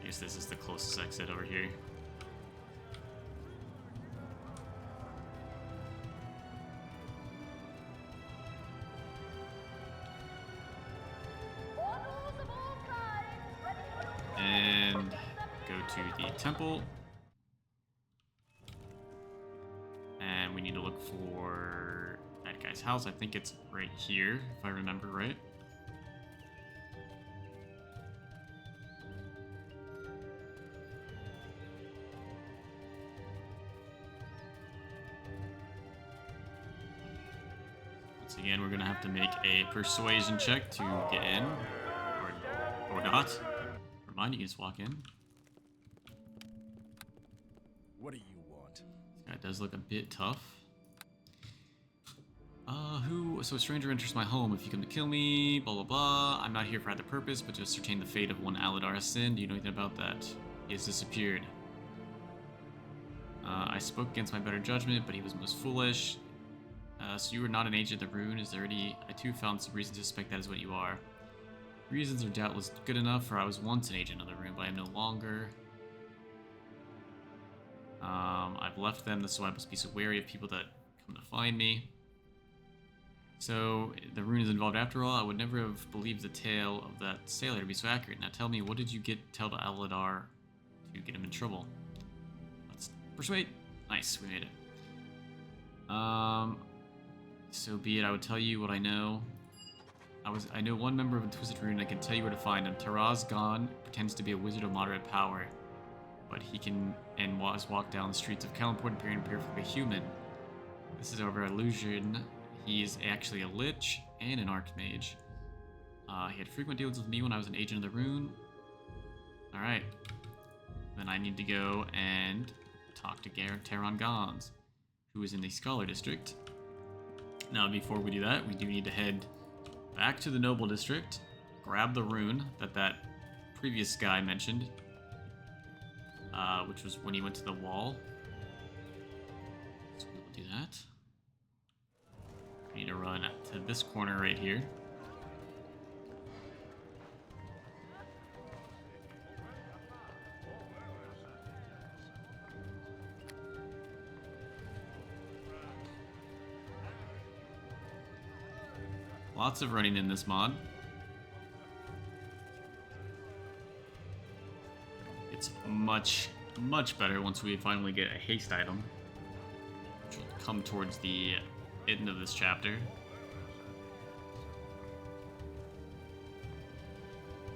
I guess this is the closest exit over here. And go to the temple. And we need to look for that guy's house. I think it's right here, if I remember right. Once again, we're gonna have to make a persuasion check to get in, or not. Mind, you can just walk in. What do you want? This guy does look a bit tough. So a stranger enters my home. If you come to kill me, blah blah blah. I'm not here for either purpose, but to ascertain the fate of one Aladar Hassan. Do you know anything about that? He has disappeared. I spoke against my better judgment, but he was most foolish. So you are not an agent of the Rune. Is there any... I too found some reason to suspect that is what you are. Reasons are doubtless good enough, for I was once an agent of the Rune, but I am no longer. I've left them, so I must be so wary of people that come to find me. So, the rune is involved after all. I would never have believed the tale of that sailor to be so accurate. Now tell me, what did you tell to Aladar to get him in trouble? Let's persuade. Nice, we made it. So be it. I would tell you what I know. I know one member of the Twisted Rune. I can tell you where to find him. Taraz Gan pretends to be a wizard of moderate power, but he can and was walk down the streets of Kalimport appearing perfectly human. This is over illusion. He's actually a lich and an archmage. He had frequent dealings with me when I was an agent of the rune. Alright. Then I need to go and talk to Taron Gons, who is in the Scholar District. Now, before we do that, we do need to head back to the Noble District, grab the rune that previous guy mentioned, which was when he went to the wall. So we'll do that. We need to run to this corner right here. Lots of running in this mod. It's much, much better once we finally get a haste item, which will come towards the end of this chapter.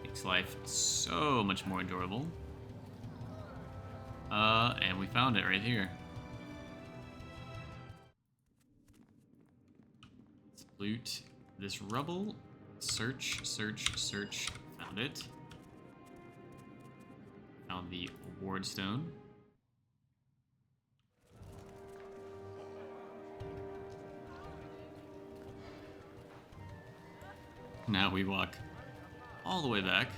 Makes life so much more endurable. And we found it right here. Let's loot this rubble. Search, search, search. Found it. Found the ward stone. Now we walk all the way back.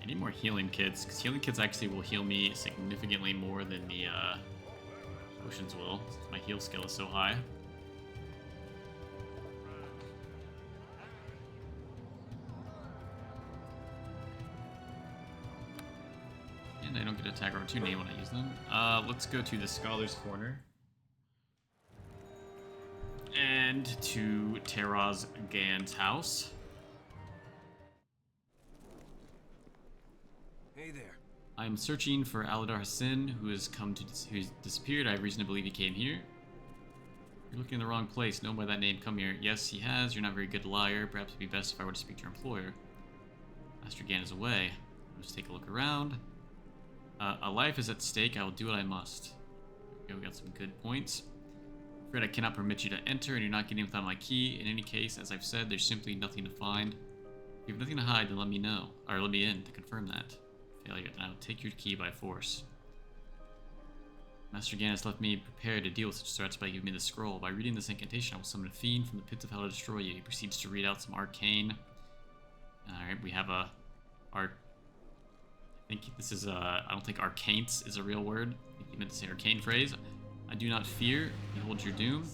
I need more healing kits, because healing kits actually will heal me significantly more than the potions will. My heal skill is so high. And I don't get attack opportunity when I use them. Let's go to the Scholar's Corner. And to Taraz Gan's house. Hey there. I am searching for Aladar Hassan, who's disappeared. I have reason to believe he came here. You're looking in the wrong place. Known by that name, come here. Yes, he has. You're not a very good liar. Perhaps it'd be best if I were to speak to your employer. Master Gan is away. Let's take a look around. A life is at stake. I will do what I must. Okay, we got some good points. I'm afraid I cannot permit you to enter, and you're not getting without my key. In any case, as I've said, there's simply nothing to find. If you have nothing to hide, then let me know, or let me in to confirm that. Failure, then I will take your key by force. Master Gan has left me prepared to deal with such threats by giving me the scroll. By reading this incantation, I will summon a fiend from the pits of hell to destroy you. He proceeds to read out some arcane. Alright, we have I think this is I don't think arcanes is a real word. I think he meant to say arcane phrase. I do not fear. Behold your doom.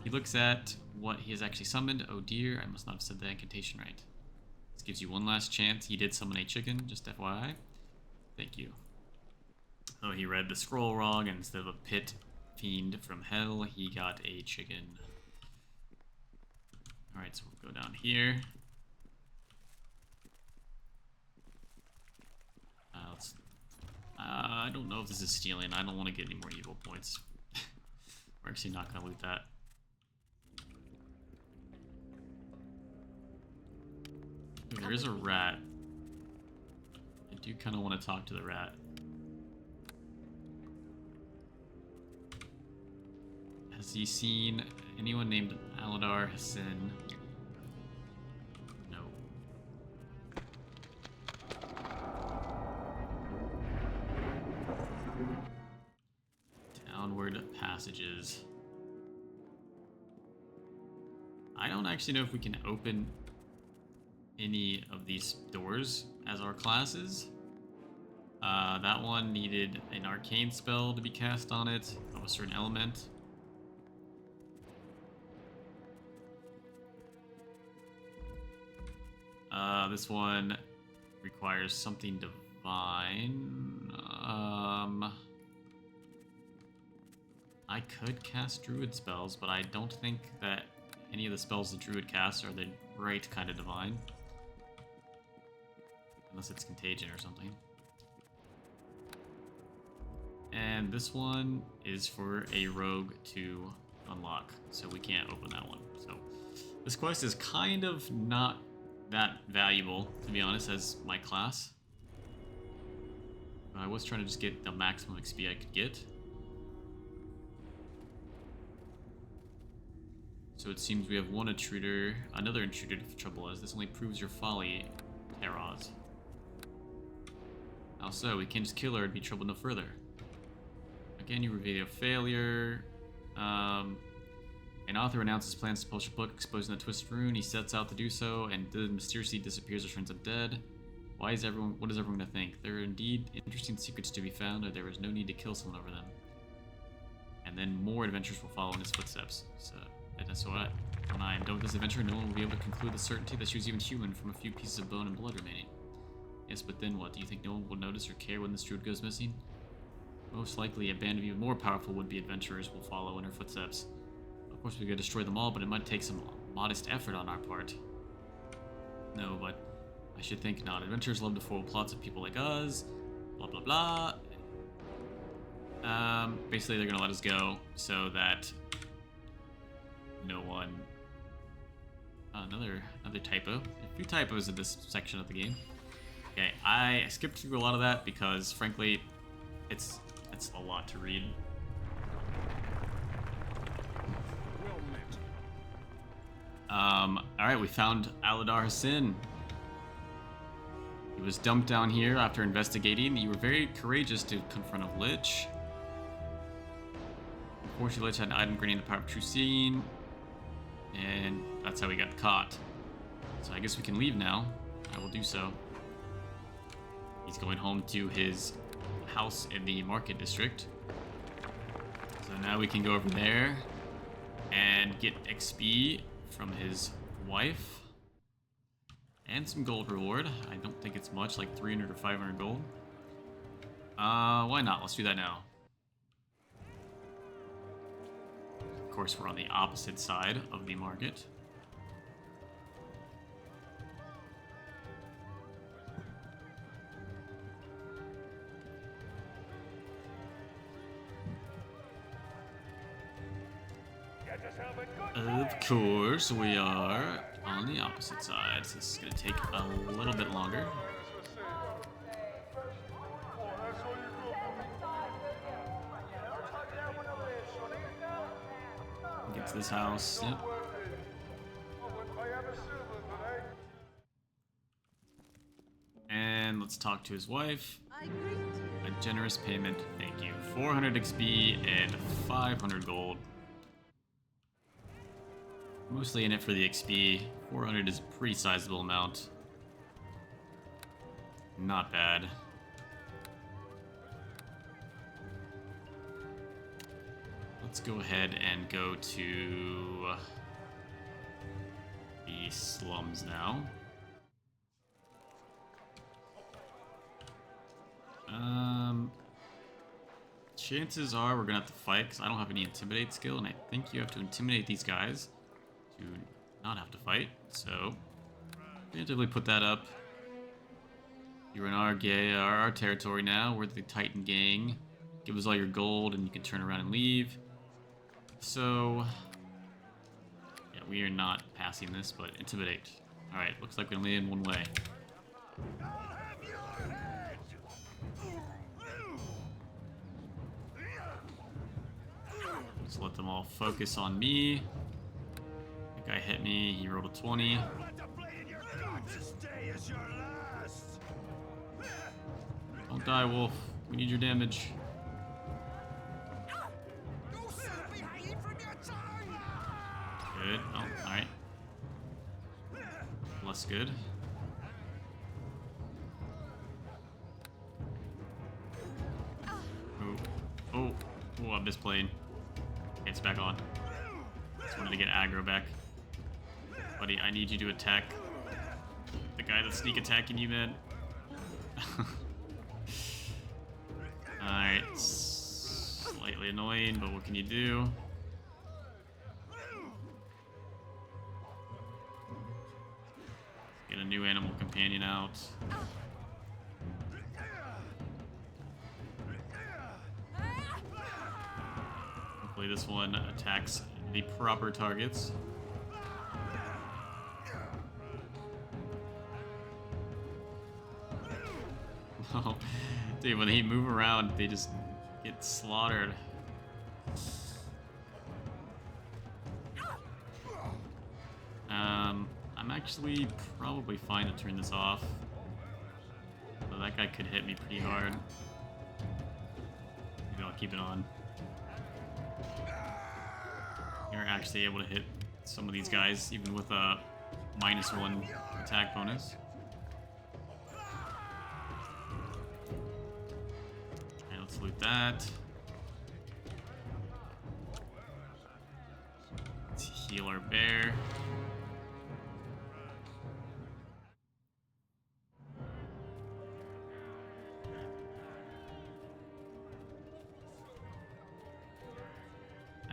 He looks at what he has actually summoned. Oh dear, I must not have said the incantation right. This gives you one last chance. He did summon a chicken, just FYI. Thank you. Oh, he read the scroll wrong, and instead of a pit fiend from hell, he got a chicken. Alright, so we'll go down here. I don't know if this is stealing. I don't want to get any more evil points. We're actually not going to loot that. Ooh, there is a rat. I do kind of want to talk to the rat. Has he seen anyone named Aladar Hassan? No. Downward passages. I don't actually know if we can open any of these doors as our classes. That one needed an arcane spell to be cast on it of a certain element. This one requires something divine. I could cast druid spells, but I don't think that any of the spells the druid casts are the right kind of divine. Unless it's contagion or something. And this one is for a rogue to unlock, so we can't open that one. So this quest is kind of not that valuable, to be honest, as my class. But I was trying to just get the maximum XP I could get. So it seems we have one intruder, another intruder to trouble us. This only proves your folly, Teraz. How so? We can't just kill her and be troubled no further. Again, you reveal a failure. An author announces plans to publish a book exposing the Twisted Rune. He sets out to do so and mysteriously disappears or turns up dead. What is everyone gonna think? There are indeed interesting secrets to be found, or there is no need to kill someone over them. And then more adventures will follow in his footsteps. So when I am done with this adventure, no one will be able to conclude with certainty that she was even human from a few pieces of bone and blood remaining. Yes, but then what? Do you think no one will notice or care when this druid goes missing? Most likely, a band of even more powerful would-be adventurers will follow in her footsteps. Of course, we could destroy them all, but it might take some modest effort on our part. No, but I should think not. Adventurers love to foil plots of people like us. Blah blah blah. Basically, they're gonna let us go so that no one. Another typo. A few typos in this section of the game. Okay, I skipped through a lot of that because, frankly, it's a lot to read. Alright, we found Aladar Hassan. He was dumped down here after investigating. You were very courageous to confront a lich. Unfortunately, Lich had an item granting the power of true seeing. And that's how we got caught. So I guess we can leave now. I will do so. He's going home to his house in the market district. So now we can go over there and get XP from his wife and some gold reward. I don't think it's much, like 300 or 500 gold. Why not? Let's do that now. Of course, we're on the opposite side of the market. Of course, we are on the opposite side, so this is going to take a little bit longer. Get to this house, yep. And let's talk to his wife. A generous payment, thank you. 400 XP and 500 gold. Mostly in it for the XP. 400 is a pretty sizable amount. Not bad. Let's go ahead and go to the slums now. Chances are we're gonna have to fight because I don't have any intimidate skill, and I think you have to intimidate these guys to not have to fight. So preemptively put that up. You're in our territory now. We're the Titan gang. Give us all your gold, and you can turn around and leave. So yeah, we are not passing this, but intimidate. All right, looks like we only in one way. Just let them all focus on me. That guy hit me. He rolled a 20. Don't die, Wolf. We need your damage. Good. Oh, alright. Less good. Oh, I misplayed. It's back on. Just wanted to get aggro back. Buddy, I need you to attack the guy guy that's sneak attacking you, man. Alright. Slightly annoying, but what can you do? Get a new animal companion out. Hopefully this one attacks the proper targets. Oh, dude, when they move around, they just get slaughtered. I'm actually probably fine to turn this off. So that guy could hit me pretty hard. Maybe I'll keep it on. You're actually able to hit some of these guys, even with a -1 attack bonus. And let's loot that. Let's heal our bear.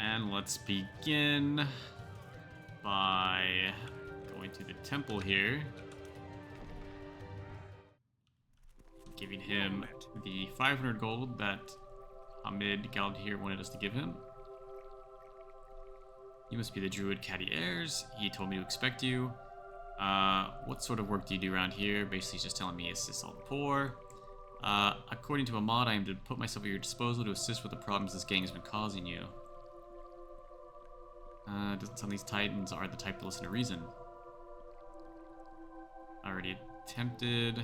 And let's begin by going to the temple here. Giving him the 500 gold that Hamid Galdir wanted us to give him. You must be the druid Caddy Ayers. He told me to expect you. What sort of work do you do around here? Basically just telling me assist all the poor. According to Ahmad, I am to put myself at your disposal to assist with the problems this gang has been causing you. Doesn't sound these titans are the type to listen to reason. Already attempted.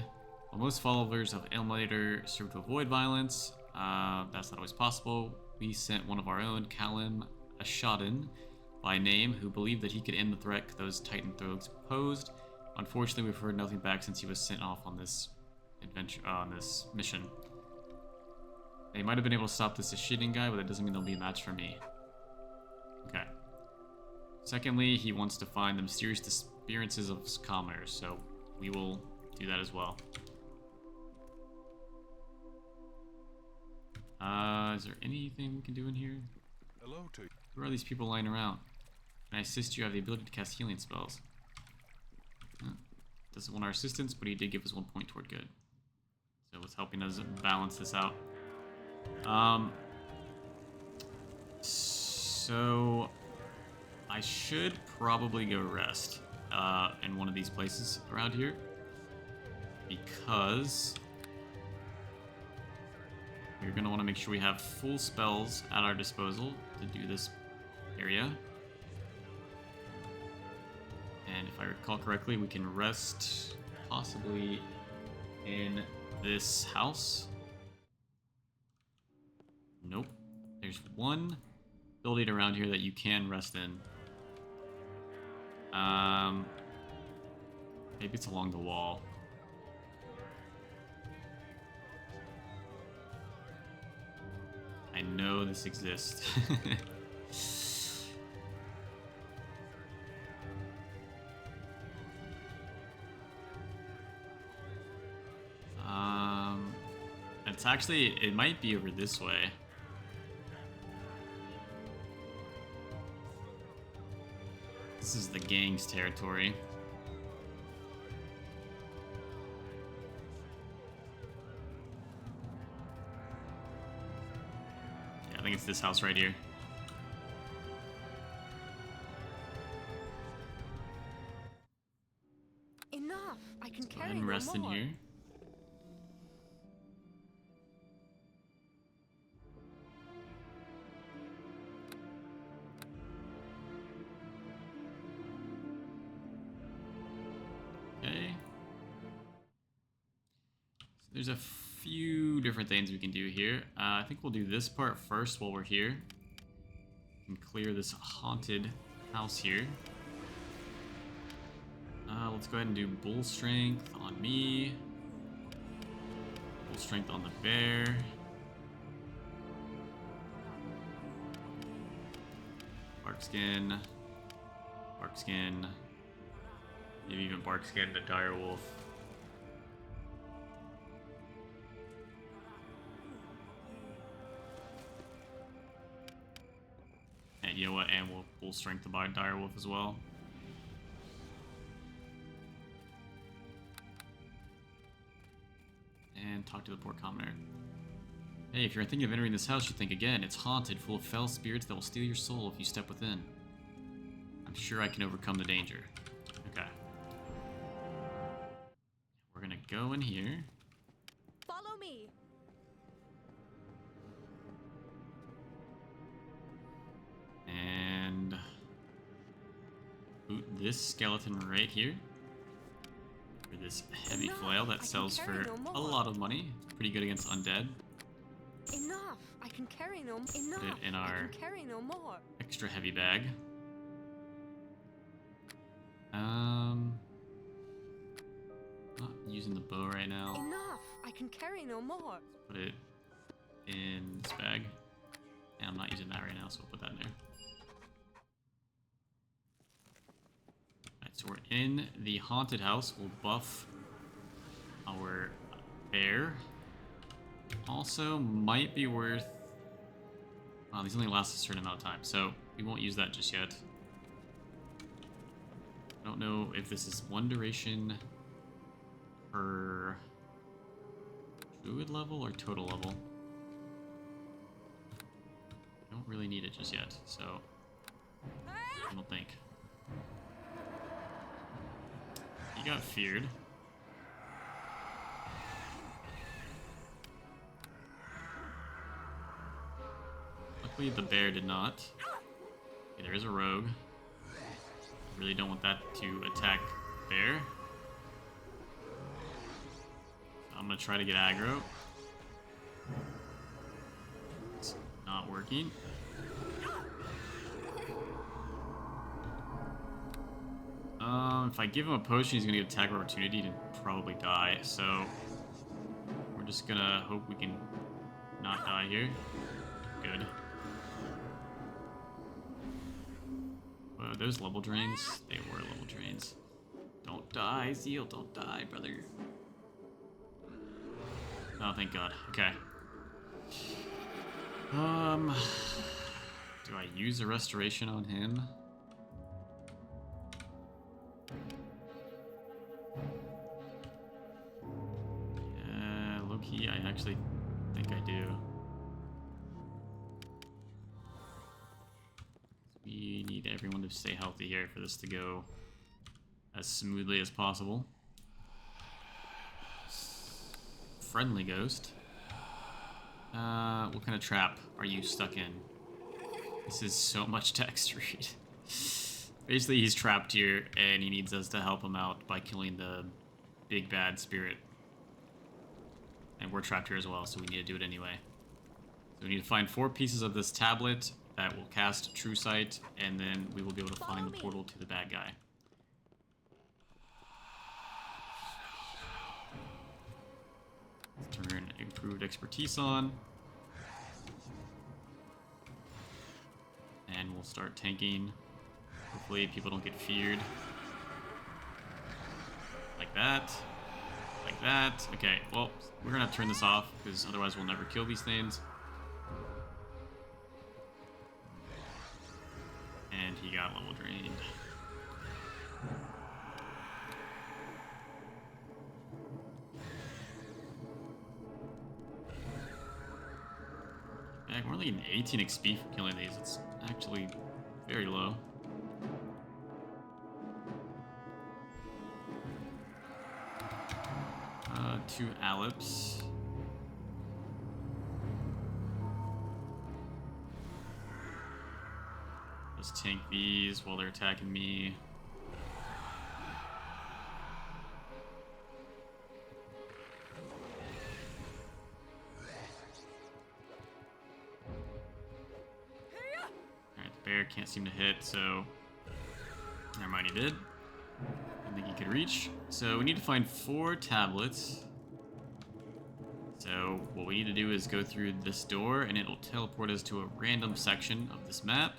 While most followers of Elmater serve to avoid violence, that's not always possible. We sent one of our own, Kalim Ashadin, by name, who believed that he could end the threat those titan thugs posed. Unfortunately, we've heard nothing back since he was sent off on this adventure, on this mission. They might have been able to stop this shitting guy, but that doesn't mean they'll be a match for me. Okay. Secondly, he wants to find the mysterious disappearances of commoners, so we will do that as well. Is there anything we can do in here? Hello to you. Who are these people lying around? Can I assist you? I have the ability to cast healing spells. Doesn't want our assistance, but he did give us 1 point toward good. So it's helping us balance this out. So I should probably go rest in one of these places around here, because we're going to want to make sure we have full spells at our disposal to do this area. And if I recall correctly, we can rest possibly in this house. Nope. There's one building around here that you can rest in. Maybe it's along the wall. I know this exists. It's actually, it might be over this way. This is the gang's territory. Yeah, I think it's this house right here. Enough! I can Go carry ahead and no rest in more. here. Okay. So there's a few different things we can do here. I think we'll do this part first while we're here. We can clear this haunted house here. Let's go ahead and do bull strength on me. Bull strength on the bear. Bark skin. Bark skin. Maybe even bark skin the dire wolf. you know what? And we'll full strength the direwolf as well. And talk to the poor commoner. Hey, if you're thinking of entering this house, you think again. It's haunted, full of fell spirits that will steal your soul if you step within. I'm sure I can overcome the danger. Okay. We're gonna go in here. Follow me. And boot this skeleton right here. For this heavy flail that sells for a lot of money. It's pretty good against undead. Enough. I can carry no more. Enough. Put it in our I can carry no more. extra heavy bag. Not using the bow right now. Enough. I can carry no more. Put it in this bag. And I'm not using that right now, so we'll put that in there. Alright, so we're in the haunted house. We'll buff our bear. Also, might be worth... these only last a certain amount of time, so we won't use that just yet. I don't know if this is one duration per druid level or total level. I don't really need it just yet, so I don't think. He got feared. Luckily, the bear did not. Okay, there is a rogue. Really don't want that to attack bear. I'm gonna try to get aggro. It's not working. If I give him a potion, he's gonna get attack opportunity to probably die. So we're just gonna hope we can not die here. Good. Whoa, those level drains? They were level drains. Don't die, Zeal. Don't die, brother. Oh, thank God. Okay. Do I use a restoration on him? Yeah, low-key, I actually think I do. We need everyone to stay healthy here for this to go as smoothly as possible. Friendly ghost. What kind of trap are you stuck in? This is so much text to read. Basically, he's trapped here, and he needs us to help him out by killing the big bad spirit. And we're trapped here as well, so we need to do it anyway. So we need to find 4 pieces of this tablet that will cast True Sight, and then we will be able to find the portal to the bad guy. Let's turn improved expertise on. And we'll start tanking. Hopefully people don't get feared. Like that. Like that. Okay, well, we're gonna have to turn this off, because otherwise we'll never kill these things. And he got level drained. Yeah, we're only getting 18 XP for killing these. It's actually very low. Two Aleps. Let's tank these while they're attacking me. Alright, the bear can't seem to hit, so... Never mind, he did. I think he could reach. So we need to find 4 tablets. So what we need to do is go through this door, and it'll teleport us to a random section of this map.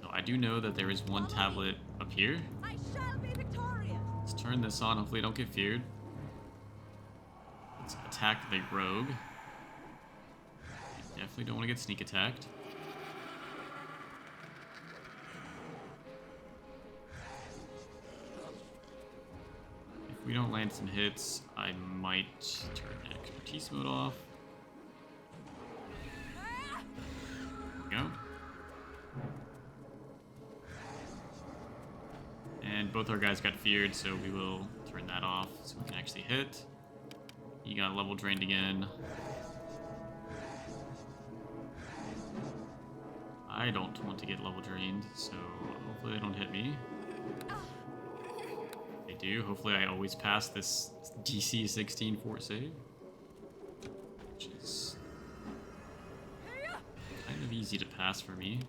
So I do know that there is one tablet up here. I shall be victorious. Let's turn this on. Hopefully I don't get feared. Let's attack the rogue. Definitely don't want to get sneak attacked. we don't land some hits, I might turn expertise mode off. There we go. And both our guys got feared, so we will turn that off so we can actually hit. He got level drained again. I don't want to get level drained, so hopefully they don't hit me. They do. Hopefully I always pass this DC 16 fort save. Which is kind of easy to pass for me.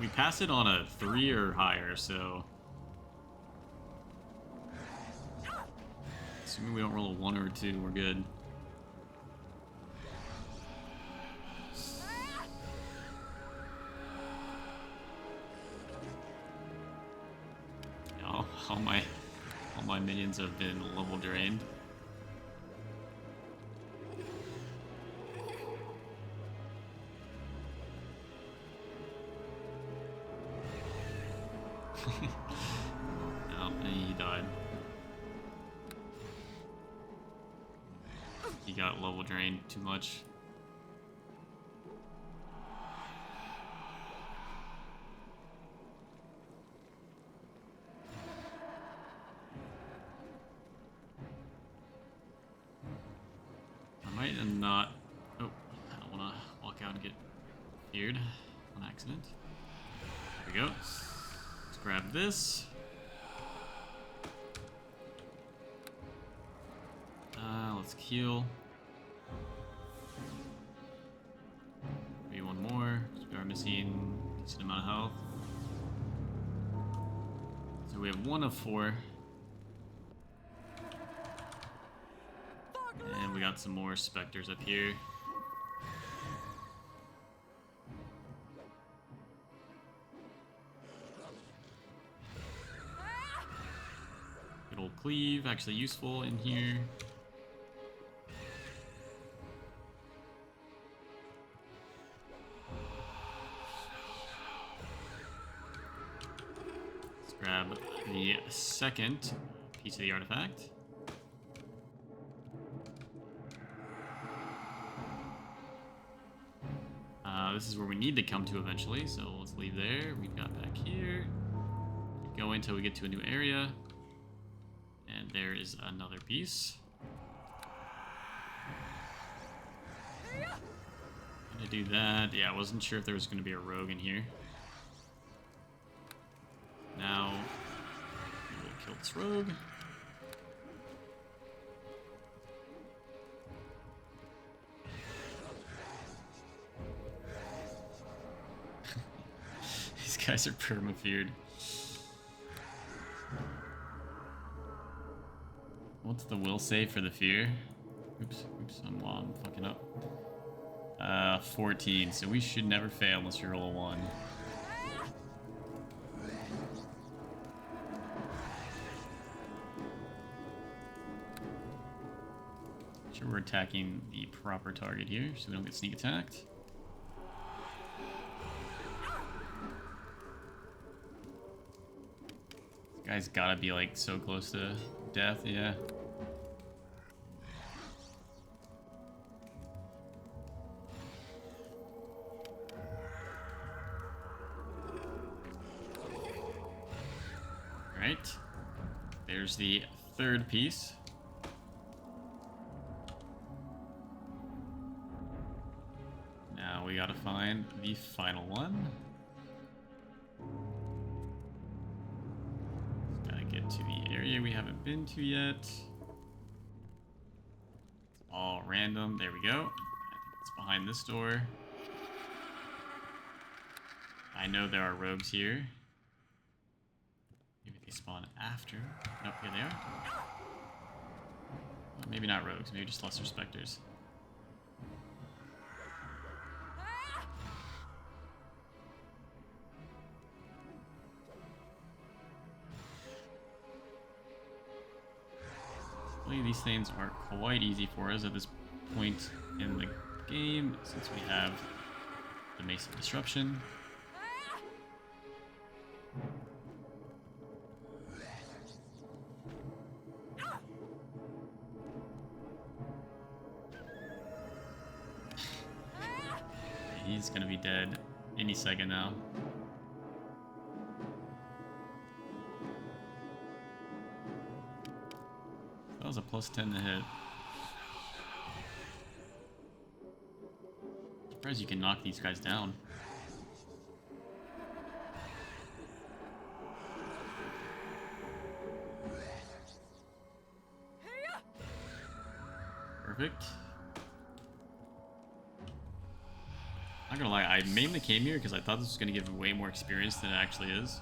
We pass it on a 3 or higher, so assuming we don't roll a 1 or a 2, we're good. Yeah, all my minions have been level drained. Oh, he died. He got level drained too much. I might not. Oh, I don't want to walk out and get feared on accident. There we go. Let's grab this. Let's heal. Maybe one more, because we are missing a decent amount of health. So we have 1 of 4. And we got some more specters up here. Good old cleave, actually useful in here. Grab the second piece of the artifact. This is where we need to come to eventually, so let's leave there. We've got back here. Keep going until we get to a new area. And there is another piece. Gonna do that. Yeah, I wasn't sure if there was gonna be a rogue in here. Now, we'll kill this rogue. These guys are perma-feared. What's the will save for the fear? Oops, I'm fucking up. 14, so we should never fail unless you roll a 1. Sure, we're attacking the proper target here, so we don't get sneak attacked. This guy's gotta be like so close to death, yeah. Alright, there's the third piece. Now we gotta find the final one. Just gotta get to the area we haven't been to yet. It's all random. There we go. I think it's behind this door. I know there are rogues here. Maybe they spawn after. Nope, here they are. Well, maybe not rogues, maybe just lesser specters. Luckily, these things are quite easy for us at this point in the game, since we have the Mace of Disruption. He's gonna be dead any second now. That was a +10 to hit. Surprised you can knock these guys down. Perfect. Not gonna lie, I mainly came here because I thought this was gonna give way more experience than it actually is.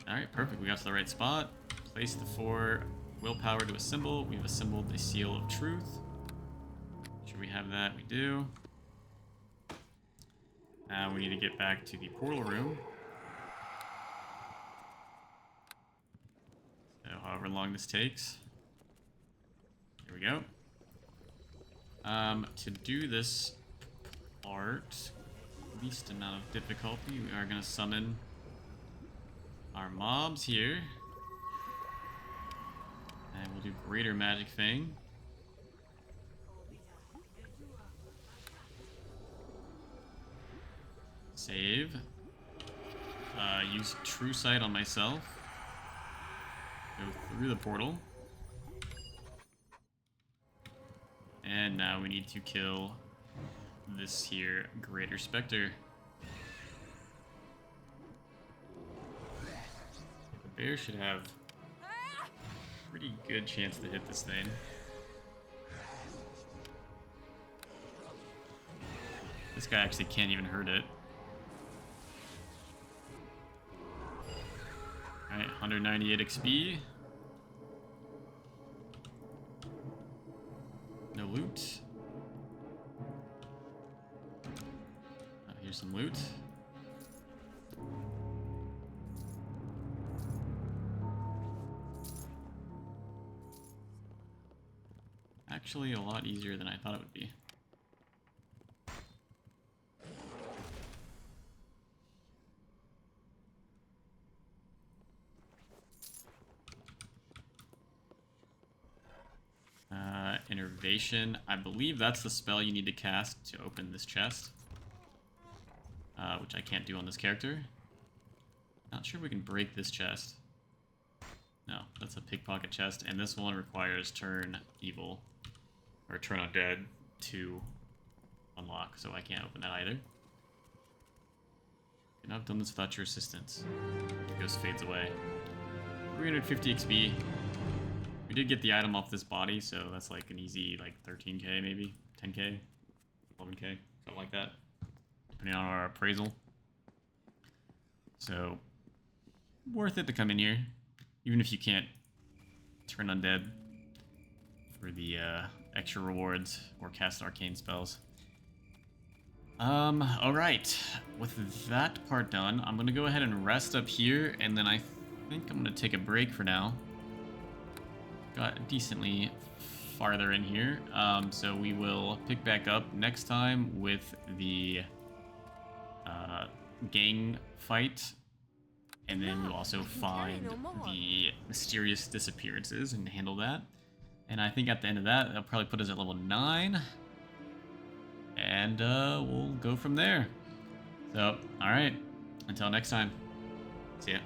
Alright, perfect. We got to the right spot. Place the 4 willpower to assemble. We've assembled the Seal of Truth. Sure we have that. We do. Now we need to get back to the portal room. So however long this takes. Here we go. To do this part, least amount of difficulty, we are going to summon our mobs here. And we'll do Greater Magic Fang. Save. Use True Sight on myself. Go through the portal. And now we need to kill this here Greater Spectre. The bear should have a pretty good chance to hit this thing. This guy actually can't even hurt it. Alright, 198 XP. No loot. Here's some loot. Actually, a lot easier than I thought it would be. Innervation. I believe that's the spell you need to cast to open this chest. Which I can't do on this character. Not sure we can break this chest. No, that's a pickpocket chest, and this one requires turn evil, or turn undead to unlock, so I can't open that either. Could not have done this without your assistance. The ghost fades away. 350 XP. We did get the item off this body, so that's like an easy, like 13k maybe, 10k, 11k, something like that, depending on our appraisal. So, worth it to come in here, even if you can't turn undead for the extra rewards or cast arcane spells. Alright, with that part done, I'm gonna go ahead and rest up here, and then I think I'm gonna take a break for now. Got decently farther in here, so we will pick back up next time with the gang fight, and then we'll also find the mysterious disappearances and handle that. And I think at the end of that, that'll probably put us at level 9, and we'll go from there. So, alright, until next time, see ya.